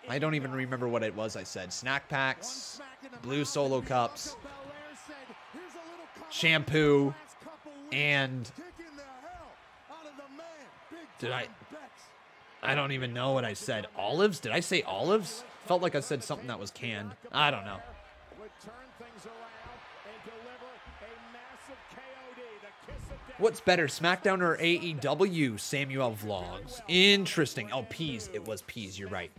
I don't even remember what it was I said. Snack packs, blue solo cups, shampoo, and... I don't even know what I said. Olives? Did I say olives? Felt like I said something that was canned. I don't know. What's better, SmackDown or AEW? Samuel Vlogs. Interesting. Oh, peas. It was peas. You're right.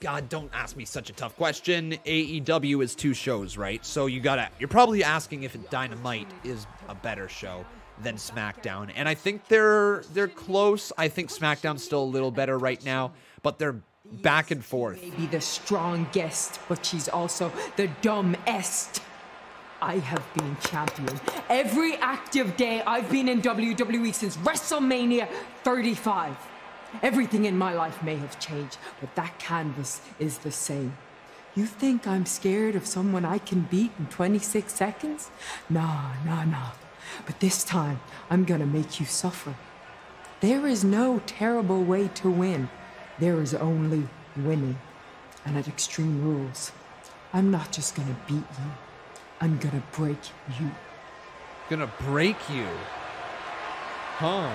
God, don't ask me such a tough question. AEW is 2 shows, right? So you're probably asking if Dynamite is a better show than SmackDown. And I think they're close. I think SmackDown's still a little better right now, but they're back and forth. Maybe the strongest, but she's also the dumbest. I have been champion every active day I've been in WWE since WrestleMania 35. Everything in my life may have changed, but that canvas is the same. You think I'm scared of someone I can beat in 26 seconds? Nah. But this time, I'm gonna make you suffer. There is no terrible way to win. There is only winning. And at Extreme Rules, I'm not just gonna beat you. I'm gonna break you. Gonna break you? Huh.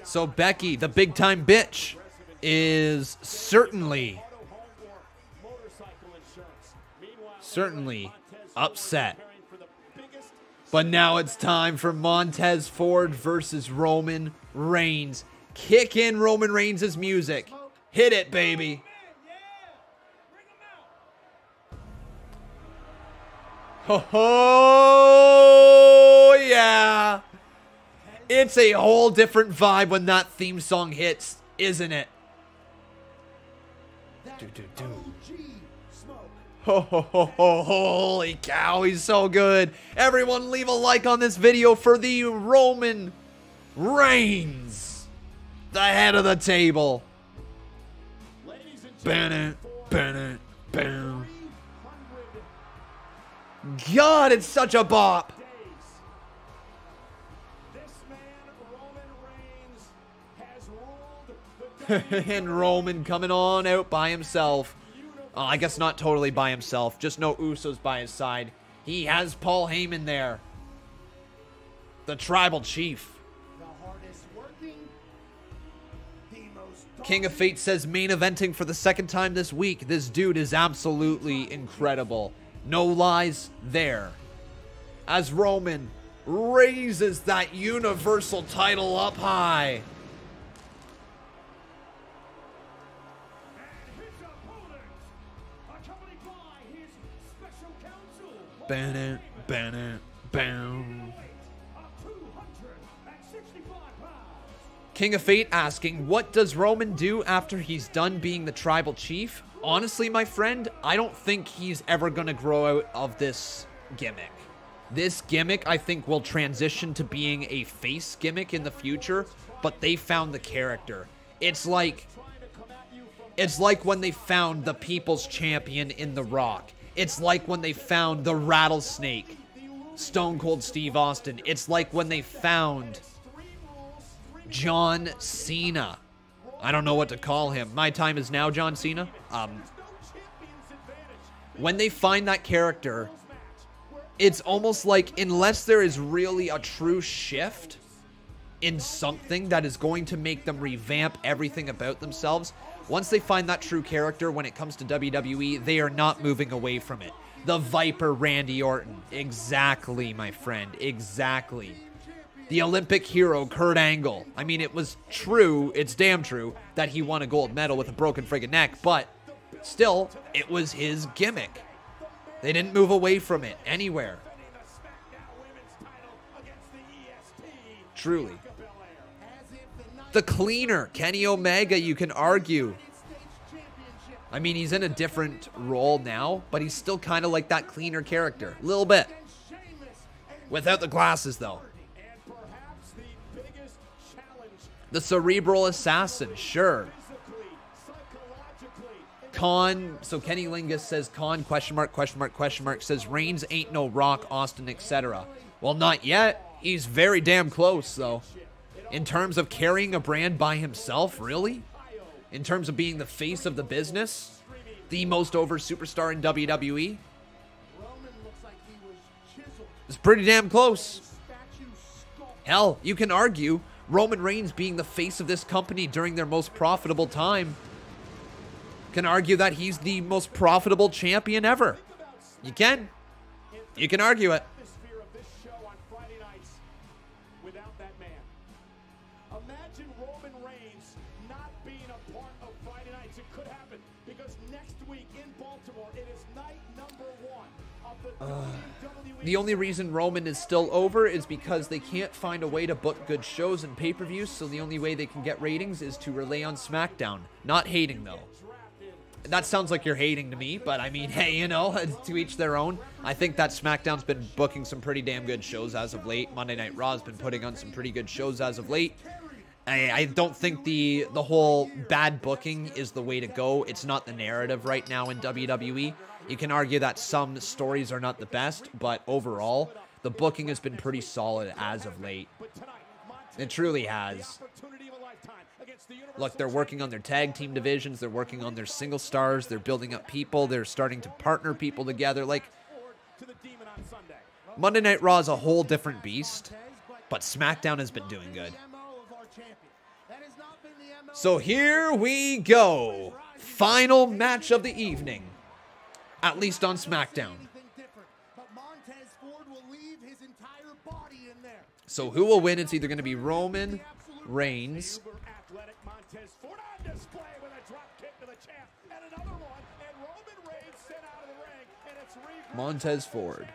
So Becky, the big time bitch, is certainly upset. But now it's time for Montez Ford versus Roman Reigns. Kick in Roman Reigns' music. Hit it, baby. Oh, yeah. It's a whole different vibe when that theme song hits, isn't it? Holy cow, he's so good. Everyone leave a like on this video for the Roman Reigns, the head of the table. God, it's such a bop. And Roman coming on out by himself. I guess not totally by himself. Just no Usos by his side. He has Paul Heyman there. The tribal chief. The hardest working, the most King of Fate says main eventing for the second time this week. This dude is absolutely incredible. No lies there. As Roman raises that Universal title up high. Ban bam. King of Fate asking, what does Roman do after he's done being the tribal chief? Honestly, my friend, I don't think he's ever going to grow out of this gimmick. This gimmick, I think, will transition to being a face gimmick in the future, but they found the character. It's like when they found the People's Champion in The Rock. It's like when they found the Rattlesnake, Stone Cold Steve Austin. It's like when they found John Cena. I don't know what to call him. My time is now, John Cena. When they find that character, it's almost like, unless there is really a true shift in something that is going to make them revamp everything about themselves, once they find that true character when it comes to WWE, they are not moving away from it. The Viper Randy Orton. Exactly, my friend. Exactly. The Olympic hero Kurt Angle. I mean, it was true, it's damn true, that he won a gold medal with a broken friggin' neck, but still, it was his gimmick. They didn't move away from it anywhere. Truly. The cleaner, Kenny Omega, you can argue. I mean, he's in a different role now, but he's still kind of like that cleaner character. A little bit. Without the glasses, though. The cerebral assassin, sure. Khan, so Kenny Lingus says Khan, question mark, says Reigns ain't no Rock, Austin, etc. Well, not yet. He's very damn close, though. In terms of carrying a brand by himself, really? In terms of being the face of the business? The most over superstar in WWE? It's pretty damn close. Hell, you can argue Roman Reigns being the face of this company during their most profitable time can argue that he's the most profitable champion ever. You can. You can argue it. Imagine Roman Reigns not being a part of Friday nights. It could happen because next week in Baltimore, it is night number 1 of the WWE. The only reason Roman is still over is because they can't find a way to book good shows and pay-per-views, so the only way they can get ratings is to rely on SmackDown. Not hating, though. That sounds like you're hating to me, but I mean, hey, you know, to each their own. I think that SmackDown's been booking some pretty damn good shows as of late. Monday Night Raw's been putting on some pretty good shows as of late. I don't think the whole bad booking is the way to go. It's not the narrative right now in WWE. You can argue that some stories are not the best, but overall, the booking has been pretty solid as of late. It truly has. Look, they're working on their tag team divisions. They're working on their single stars. They're building up people. They're starting to partner people together. Like, Monday Night Raw is a whole different beast, but SmackDown has been doing good. So here we go. Final match of the evening. At least on SmackDown. So who will win? It's either going to be Roman Reigns. Montez Ford.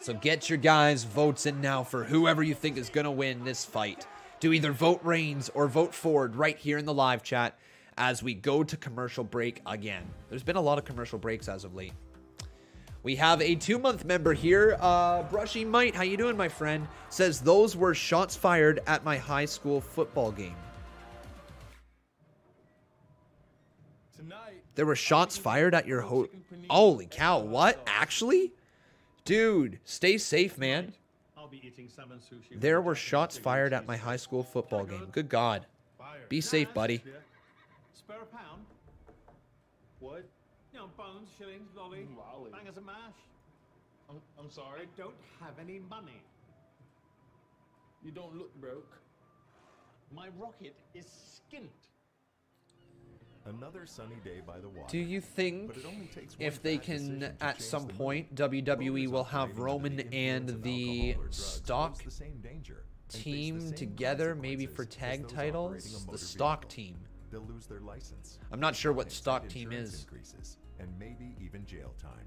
So get your guys' votes in now for whoever you think is going to win this fight. Do either vote Reigns or vote Ford right here in the live chat as we go to commercial break again. There's been a lot of commercial breaks as of late. We have a 2-month member here. Brushy Might, how you doing, my friend? Says, those were shots fired at my high school football game. There were shots fired at your holy cow, what? Actually? Dude, stay safe, man. There were shots fired at my high school football game. Good God. Be safe, buddy. Spare a pound? Wood? You know, bones, shillings, lolly, bangers and mash. I'm sorry? I don't have any money. You don't look broke. My rocket is skint. Another sunny day by the water. Do you think But it only takes one if they bad can, decision to at change some the mood? point, WWE will have Operating Roman under the influence and of the alcohol or drugs stock pose the same danger and face the team same together, maybe for consequences as tag those operating a titles? The motor stock vehicle. team. They'll lose their license. I'm not sure what Extended stock team insurance is. Increases, and maybe even jail time.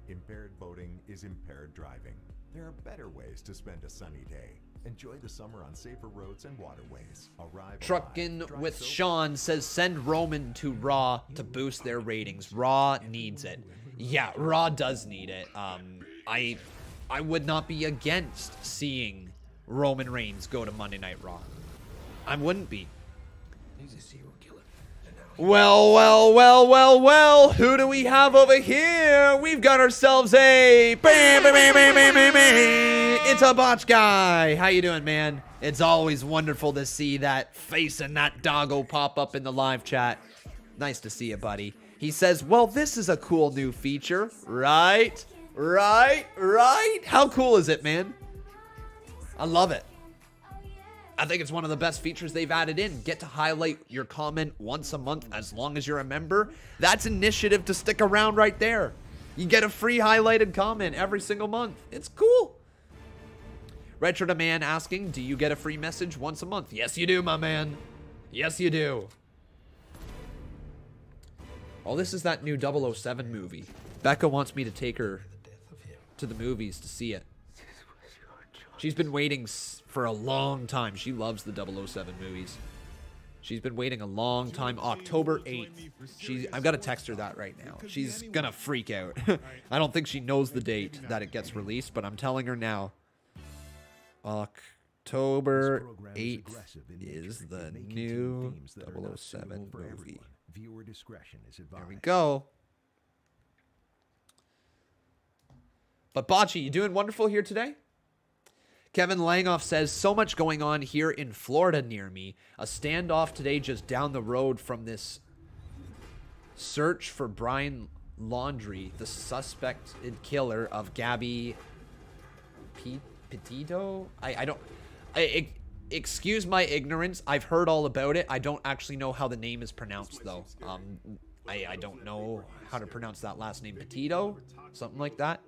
Impaired voting is impaired driving. There are better ways to spend a sunny day. Enjoy the summer on safer roads and waterways. Arrive Truckin' alive, drive with sober. Sean says send Roman to Raw to boost their ratings. Raw needs it. Yeah, Raw does need it. I would not be against seeing Roman Reigns go to Monday Night Raw. I wouldn't be. He's a serial killer. Well, who do we have over here? We've got ourselves a... It's a botch guy. How you doing, man? It's always wonderful to see that face and that doggo pop up in the live chat. Nice to see you, buddy. He says, well, this is a cool new feature. Right? How cool is it, man? I love it. I think it's one of the best features they've added in. Get to highlight your comment once a month as long as you're a member. That's initiative to stick around right there. You get a free highlighted comment every single month. It's cool. Retro the Man asking, do you get a free message once a month? Yes, you do, my man. Yes, you do. Oh, this is that new 007 movie. Becca wants me to take her to the movies to see it. She's been waiting for a long time. She loves the 007 movies. She's been waiting a long time. October 8th. I've got to text her that right now. She's gonna freak out. I don't think she knows the date that it gets released, but I'm telling her now. October 8th is the new 007 movie. Viewer discretion is advised. There we go. But Bocce, you doing wonderful here today? Kevin Langoff says, so much going on here in Florida near me. A standoff today just down the road from this search for Brian Laundrie, the suspected killer of Gabby Petito? Excuse my ignorance. I've heard all about it. I don't actually know how the name is pronounced, though. I don't know how to pronounce that last name. Petito? Something like that.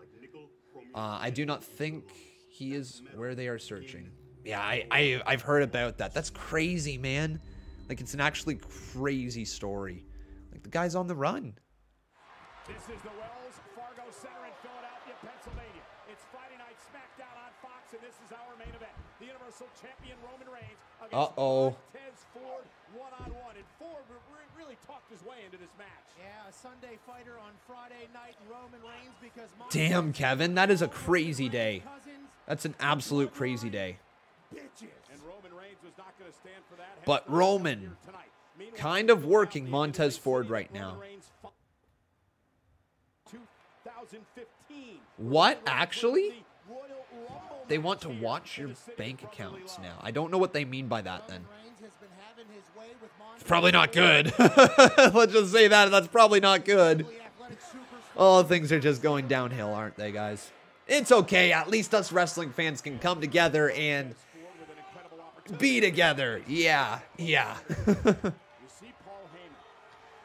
I do not think he is where they are searching. Yeah, I've heard about that. That's crazy, man. Like, it's an actually crazy story. Like, the guy's on the run. This is the Wells Fargo Center in Philadelphia, Pennsylvania. It's Friday Night Smackdown on Fox, and this is our main event. The Universal Champion Roman Reigns against Montez Ford one-on-one. And Ford really talked his way into this match. Yeah, a Sunday fighter on Friday night, Roman Reigns, because Damn, Kevin, that is a crazy day. That's an absolute crazy day. And Roman Reigns was not going to stand for that. But Roman, kind of working Montez Ford right now. 2015. What? Actually? They want to watch your bank accounts now. I don't know what they mean by that then. It's probably not good. Let's just say that. That's probably not good. Oh, things are just going downhill, aren't they, guys? It's okay. At least us wrestling fans can come together and be together. Yeah. You see Paul Heyman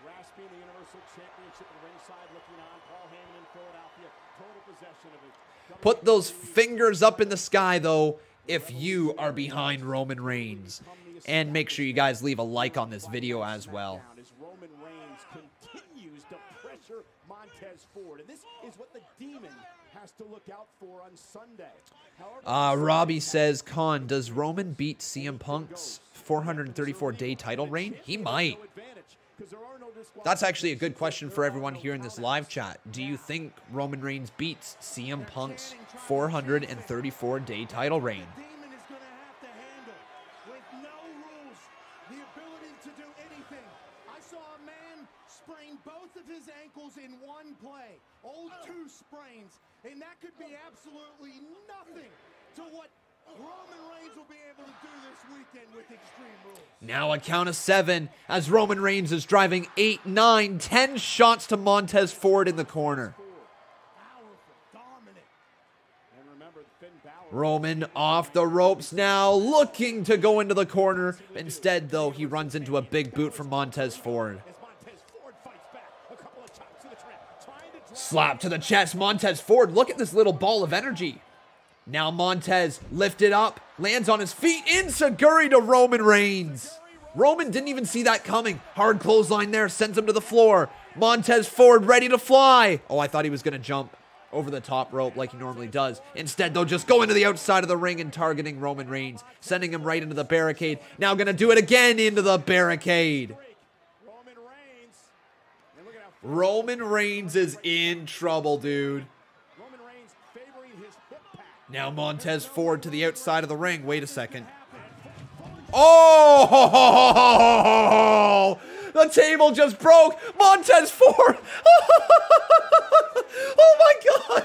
grasping the Universal Championship at ringside, looking on. Paul Heyman in Philadelphia, total possession of it. Put those fingers up in the sky, though, if you are behind Roman Reigns. And make sure you guys leave a like on this video as well. As Roman Reigns continues to pressure Montez Ford, and this is what the Demon has to look out for on Sunday. Robbie says, Con, does Roman beat CM Punk's 434-day title reign? He might. That's actually a good question for everyone here in this live chat. Do you think Roman Reigns beats CM Punk's 434-day title reign? His ankles in one play. Old two sprains. And that could be absolutely nothing to what Roman Reigns will be able to do this weekend with Extreme Rules. Now a count of 7 as Roman Reigns is driving 8, 9, 10 shots to Montez Ford in the corner. Powerful, dominant. And remember, Finn Bálor Roman off the ropes now, looking to go into the corner. Instead, though, he runs into a big boot from Montez Ford. Slap to the chest, Montez Ford. Look at this little ball of energy. Now Montez lifted up, lands on his feet, enziguri to Roman Reigns. Roman didn't even see that coming. Hard clothesline there, sends him to the floor. Montez Ford ready to fly. Oh, I thought he was going to jump over the top rope like he normally does. Instead, they'll just go into the outside of the ring and targeting Roman Reigns, sending him right into the barricade. Now going to do it again into the barricade. Roman Reigns is in trouble, dude. Now Montez Ford to the outside of the ring. Wait a second. Oh! The table just broke. Montez Ford. Oh my God.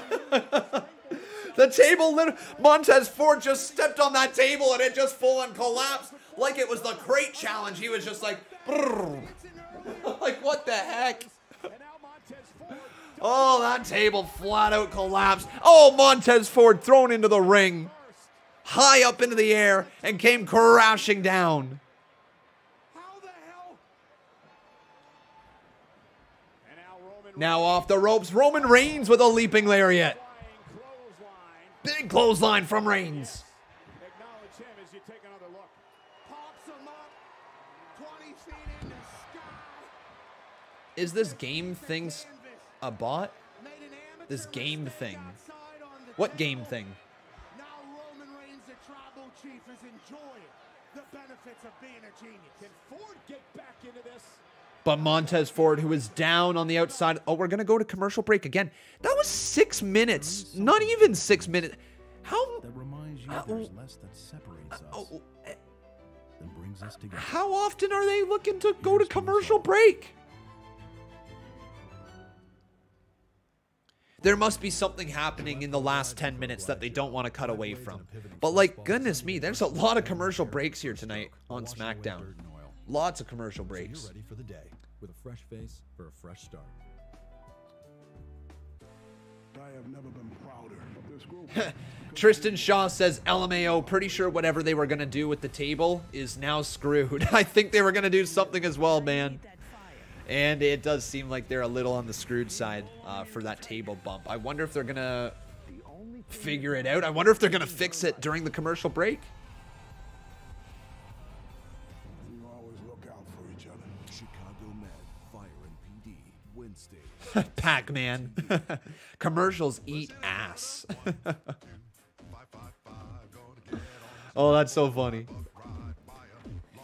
The table, Montez Ford just stepped on that table and it just full on collapsed like it was the crate challenge. He was just like, like what the heck? Oh, that table flat out collapsed. Oh, Montez Ford thrown into the ring, high up into the air, and came crashing down. Now off the ropes, Roman Reigns with a leaping lariat. Big clothesline from Reigns. Is this game thing a bot? This game thing. What game thing? Now Roman Reigns, the tribal chief, is enjoying the benefits of being a genius. Can Ford get back into this? But Montez Ford, who is down on the outside. Oh, we're going to go to commercial break again. That was 6 minutes. Not even 6 minutes. How? That reminds you there's less that separates us than brings us together. How often are they looking to go to commercial break? There must be something happening in the last 10 minutes that they don't want to cut away from. But like, goodness me, there's a lot of commercial breaks here tonight on SmackDown. Lots of commercial breaks. So you're ready for the day with a fresh face for a fresh start. I have never been prouder of this group. Tristan Shaw says, LMAO, pretty sure whatever they were going to do with the table is now screwed. I think they were going to do something as well, man. And it does seem like they're a little on the screwed side for that table bump. I wonder if they're going to figure it out. I wonder if they're going to fix it during the commercial break. You always look out for each other. Chicago Med, Fire and PD, Wednesday. Pac-Man. Commercials eat ass. Oh, that's so funny.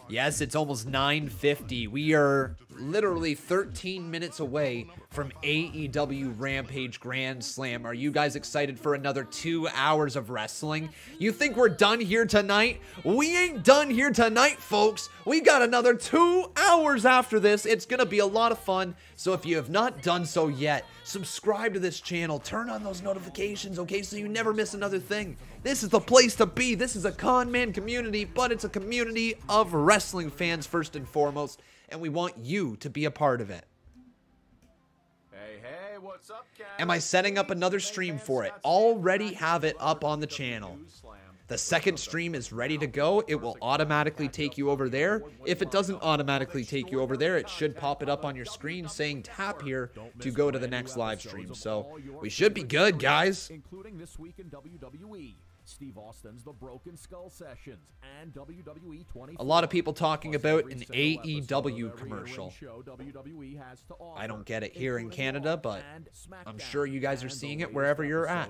Yes, it's almost 9:50. We are literally 13 minutes away from AEW Rampage Grand Slam. Are you guys excited for another 2 hours of wrestling? You think we're done here tonight? We ain't done here tonight, folks. We got another 2 hours after this. It's gonna be a lot of fun. So if you have not done so yet, subscribe to this channel. Turn on those notifications, okay, so you never miss another thing. This is the place to be. This is a con man community, but it's a community of wrestling fans first and foremost, and we want you to be a part of it. Hey, what's up, guys? Am I setting up another stream for it? Already have it up on the channel. The second stream is ready to go. It will automatically take you over there. If it doesn't automatically take you over there, it should pop it up on your screen saying tap here to go to the next live stream. So we should be good, guys. Including this week in WWE. Steve Austin's The Broken Skull Sessions and WWE 24. A lot of people talking about an AEW commercial. I don't get it here in Canada, but I'm sure you guys are seeing it wherever you're at.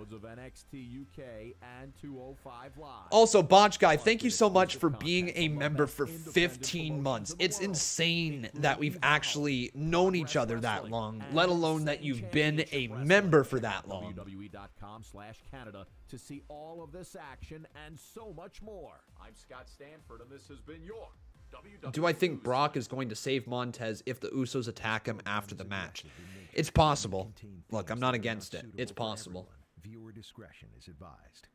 Also, Botch Guy, thank you so much for being a member for 15 months. It's insane that we've actually known each other that long, let alone that you've been a member for that long. WWE.com/Canada to see all of this action and so much more. I'm Scott Stanford, and this has been your WWE. Do I think Brock is going to save Montez if the Usos attack him after the match? It's possible. Look, I'm not against it. It's possible. Viewer discretion is advised.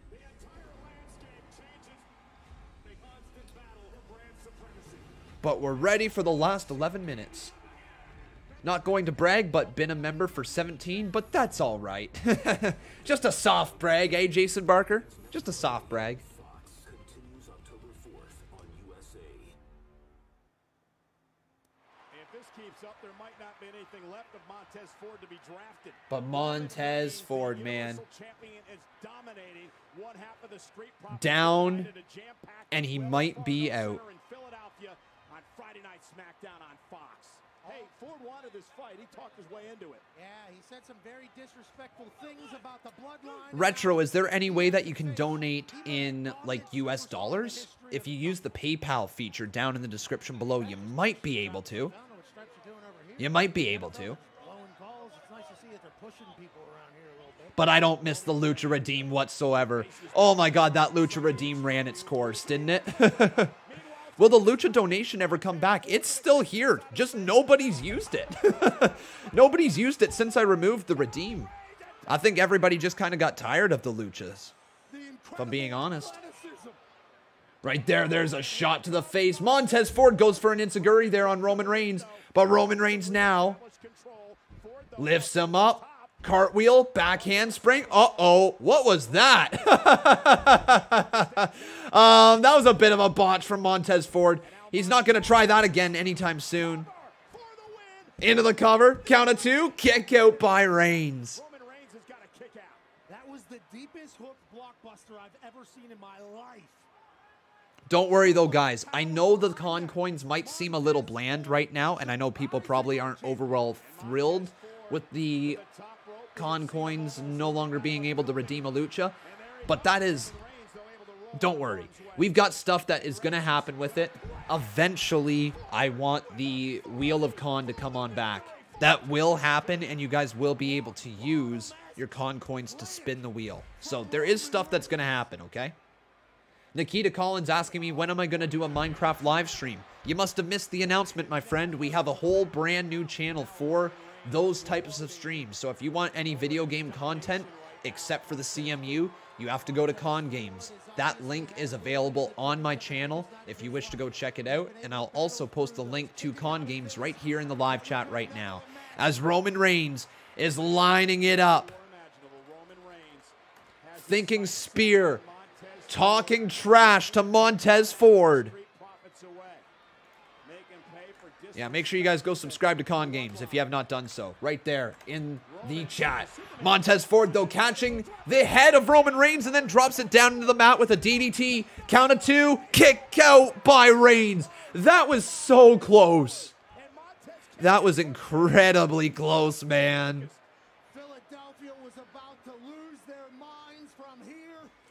The entire landscape changes. The constant battle for brand supremacy. But we're ready for the last 11 minutes. Not going to brag, but been a member for 17, but that's all right. Just a soft brag, eh, Jason Barker? Just a soft brag. If this keeps up, there might not be anything left of Montez Ford to be drafted. But Montez Ford, man. Down, and he might be out. On Friday Night Smackdown on Fox. Hey, Ford wanted this fight. He talked his way into it. Yeah, he said some very disrespectful things about the bloodline. Retro, is there any way that you can donate in, like, US dollars? If you use the PayPal feature down in the description below, you might be able to. You might be able to. But I don't miss the Lucha Redeem whatsoever. Oh my god, that Lucha Redeem ran its course, didn't it? Will the Lucha donation ever come back? It's still here. Just nobody's used it. Nobody's used it since I removed the Redeem. I think everybody just kind of got tired of the Luchas, if I'm being honest. Right there, there's a shot to the face. Montez Ford goes for an enziguri there on Roman Reigns. But Roman Reigns now lifts him up. Cartwheel, backhand spring. Uh-oh, what was that? That was a bit of a botch from Montez Ford. He's not going to try that again anytime soon. Into the cover, count of two, kick out by Reigns. That was the deepest hook blockbuster I've ever seen in my life. Don't worry though, guys. I know the con coins might seem a little bland right now, and I know people probably aren't overall thrilled with the con coins no longer being able to redeem a Lucha, but that is, don't worry. We've got stuff that is going to happen with it. Eventually, I want the Wheel of Con to come on back. That will happen, and you guys will be able to use your con coins to spin the wheel. So there is stuff that's going to happen, okay? Nikita Collins asking me, when am I going to do a Minecraft live stream? You must have missed the announcement, my friend. We have a whole brand new channel for those types of streams. So if you want any video game content, except for the CMU, you have to go to Con Games. That link is available on my channel if you wish to go check it out. And I'll also post the link to Con Games right here in the live chat right now. As Roman Reigns is lining it up. Thinking spear. Talking trash to Montez Ford. Yeah, make sure you guys go subscribe to Con Games if you have not done so. Right there in the chat. Montez Ford, though, catching the head of Roman Reigns and then drops it down into the mat with a DDT. Count of two. Kick out by Reigns. That was so close. That was incredibly close, man.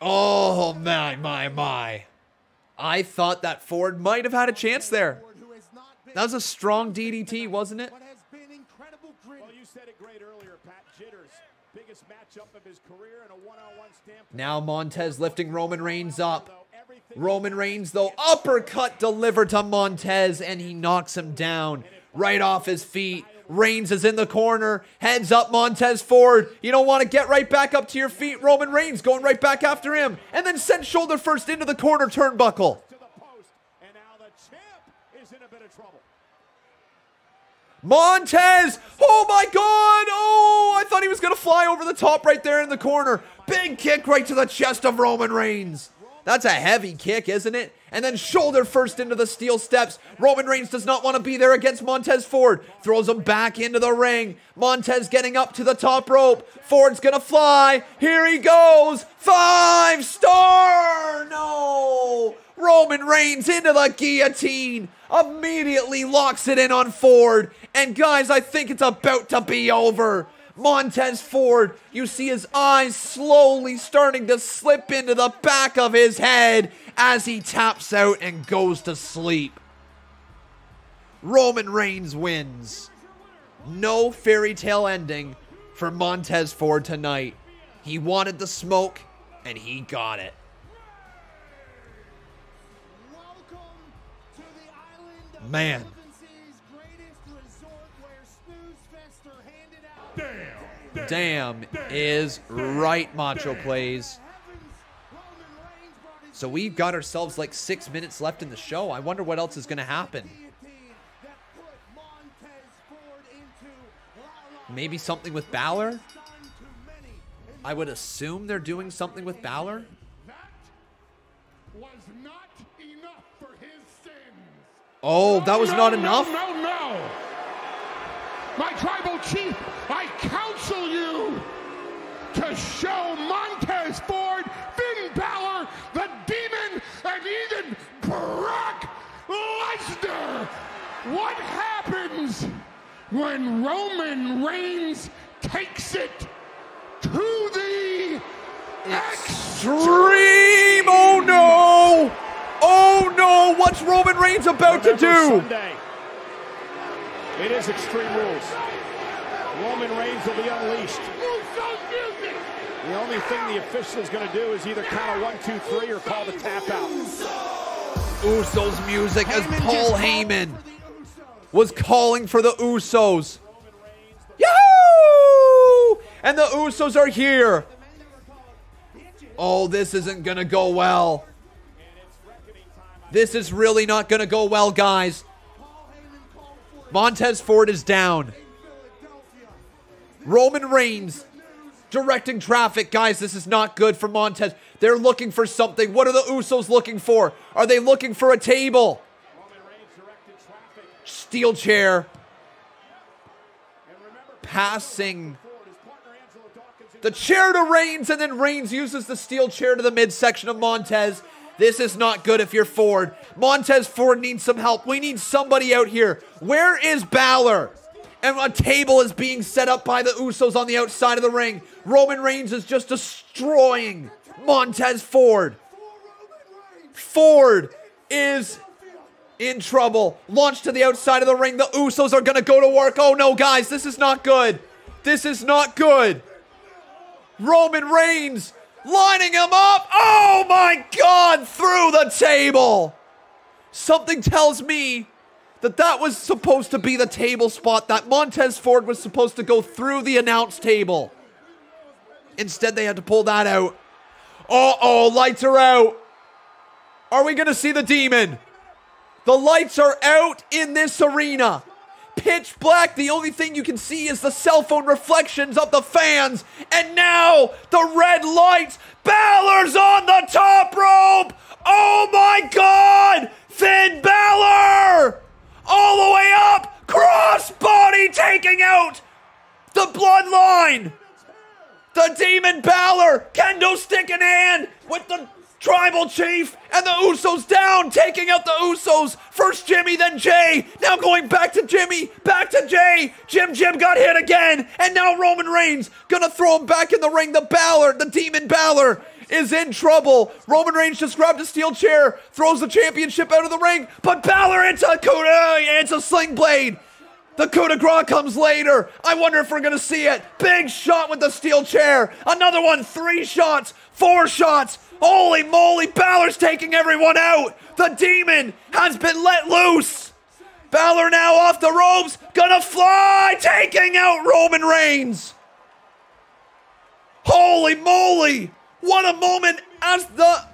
Oh, my. I thought that Ford might have had a chance there. That was a strong DDT, wasn't it? Well, you said it great earlier, Pat. Jitters, biggest matchup of his career in a one-on-one standpoint. Now Montez lifting Roman Reigns up. Roman Reigns, though, uppercut delivered to Montez, and he knocks him down right off his feet. Reigns is in the corner. Heads up Montez Ford. You don't want to get right back up to your feet. Roman Reigns going right back after him. And then sent shoulder first into the corner turnbuckle. Montez! Oh my god! Oh, I thought he was going to fly over the top right there in the corner. Big kick right to the chest of Roman Reigns. That's a heavy kick, isn't it? And then shoulder first into the steel steps. Roman Reigns does not want to be there against Montez Ford. Throws him back into the ring. Montez getting up to the top rope. Ford's going to fly. Here he goes. 5-star! No! Roman Reigns into the guillotine. Immediately locks it in on Ford. And guys, I think it's about to be over. Montez Ford, you see his eyes slowly starting to slip into the back of his head as he taps out and goes to sleep. Roman Reigns wins. No fairy tale ending for Montez Ford tonight. He wanted the smoke, and he got it. Man. Damn is right, Macho Plays. So we've got ourselves like 6 minutes left in the show. I wonder what else is going to happen. Maybe something with Bálor? I would assume they're doing something with Bálor. Was not enough for his sins. Oh, that was not enough? No. My tribal chief, I counsel you to show Montez Ford, Finn Bálor, the Demon, and even Brock Lesnar. What happens when Roman Reigns takes it to the Extreme! Oh no! Oh no! What's Roman Reigns about to do? Sunday. It is Extreme Rules. Roman Reigns will be unleashed. The only thing the official is going to do is either count a 1, 2, 3 or call the tap out. Usos music as Paul Heyman was calling for the Usos. Yahoo! And the Usos are here. Oh, this isn't going to go well. This is really not going to go well, guys. Montez Ford is down. Roman Reigns directing traffic. Guys, this is not good for Montez. They're looking for something. What are the Usos looking for? Are they looking for a table? Steel chair. Passing the chair to Reigns, and then Reigns uses the steel chair to the midsection of Montez. This is not good if you're Ford. Montez Ford needs some help. We need somebody out here. Where is Bálor? And a table is being set up by the Usos on the outside of the ring. Roman Reigns is just destroying Montez Ford. Ford is in trouble. Launched to the outside of the ring. The Usos are going to go to work. Oh no, guys, this is not good. This is not good. Roman Reigns lining him up. Oh my God, through the table. Something tells me that that was supposed to be the table spot, that Montez Ford was supposed to go through the announce table. Instead, they had to pull that out. Uh-oh, lights are out. Are we going to see the Demon? The lights are out in this arena. Pitch black. The only thing you can see is the cell phone reflections of the fans. And now the red lights. Bálor's on the top rope. Oh my God. Finn Bálor. All the way up. Crossbody taking out the bloodline. The Demon Bálor. Kendo stick in hand with the Tribal Chief, and the Usos down, taking out the Usos. First Jimmy, then Jay. Now going back to Jimmy, back to Jay. Jim got hit again, and now Roman Reigns gonna throw him back in the ring. The Demon Bálor is in trouble. Roman Reigns just grabbed a steel chair, throws the championship out of the ring, but Bálor it's a sling blade. The coup de grace comes later. I wonder if we're gonna see it. Big shot with the steel chair. Another one, 3 shots, 4 shots. Holy moly, Bálor's taking everyone out. The Demon has been let loose. Bálor now off the ropes, gonna fly, taking out Roman Reigns. Holy moly, what a moment as the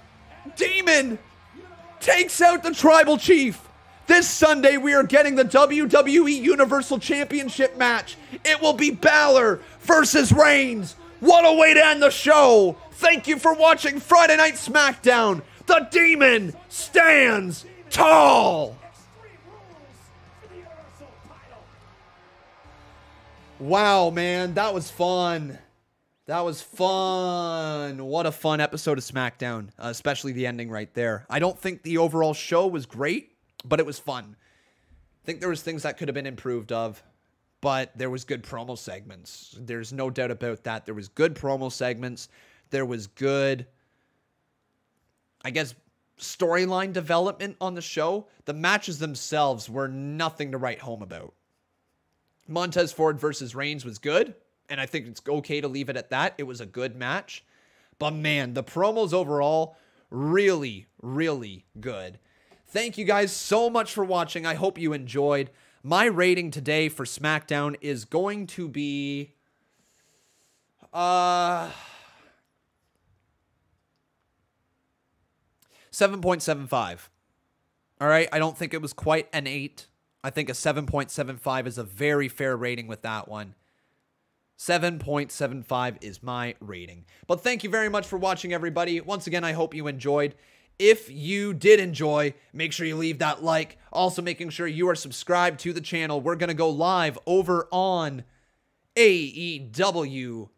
Demon takes out the Tribal Chief. This Sunday, we are getting the WWE Universal Championship match. It will be Bálor versus Reigns. What a way to end the show. Thank you for watching Friday Night SmackDown. The Demon stands tall. Wow, man, that was fun. That was fun. What a fun episode of SmackDown, especially the ending right there. I don't think the overall show was great, but it was fun. I think there was things that could have been improved of, but there was good promo segments. There's no doubt about that. There was good promo segments. There was good, I guess, storyline development on the show. The matches themselves were nothing to write home about. Montez Ford versus Reigns was good, and I think it's okay to leave it at that. It was a good match. But man, the promos overall, really, really good. Thank you guys so much for watching. I hope you enjoyed. My rating today for SmackDown is going to be 7.75. All right, I don't think it was quite an 8. I think a 7.75 is a very fair rating with that one. 7.75 is my rating. But thank you very much for watching, everybody. Once again, I hope you enjoyed. If you did enjoy, make sure you leave that like. Also, making sure you are subscribed to the channel. We're going to go live over on AEW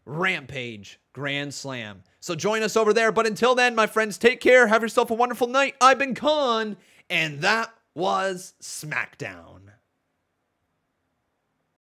Rampage Grand Slam. So join us over there. But until then, my friends, take care. Have yourself a wonderful night. I've been Khan, and that was SmackDown.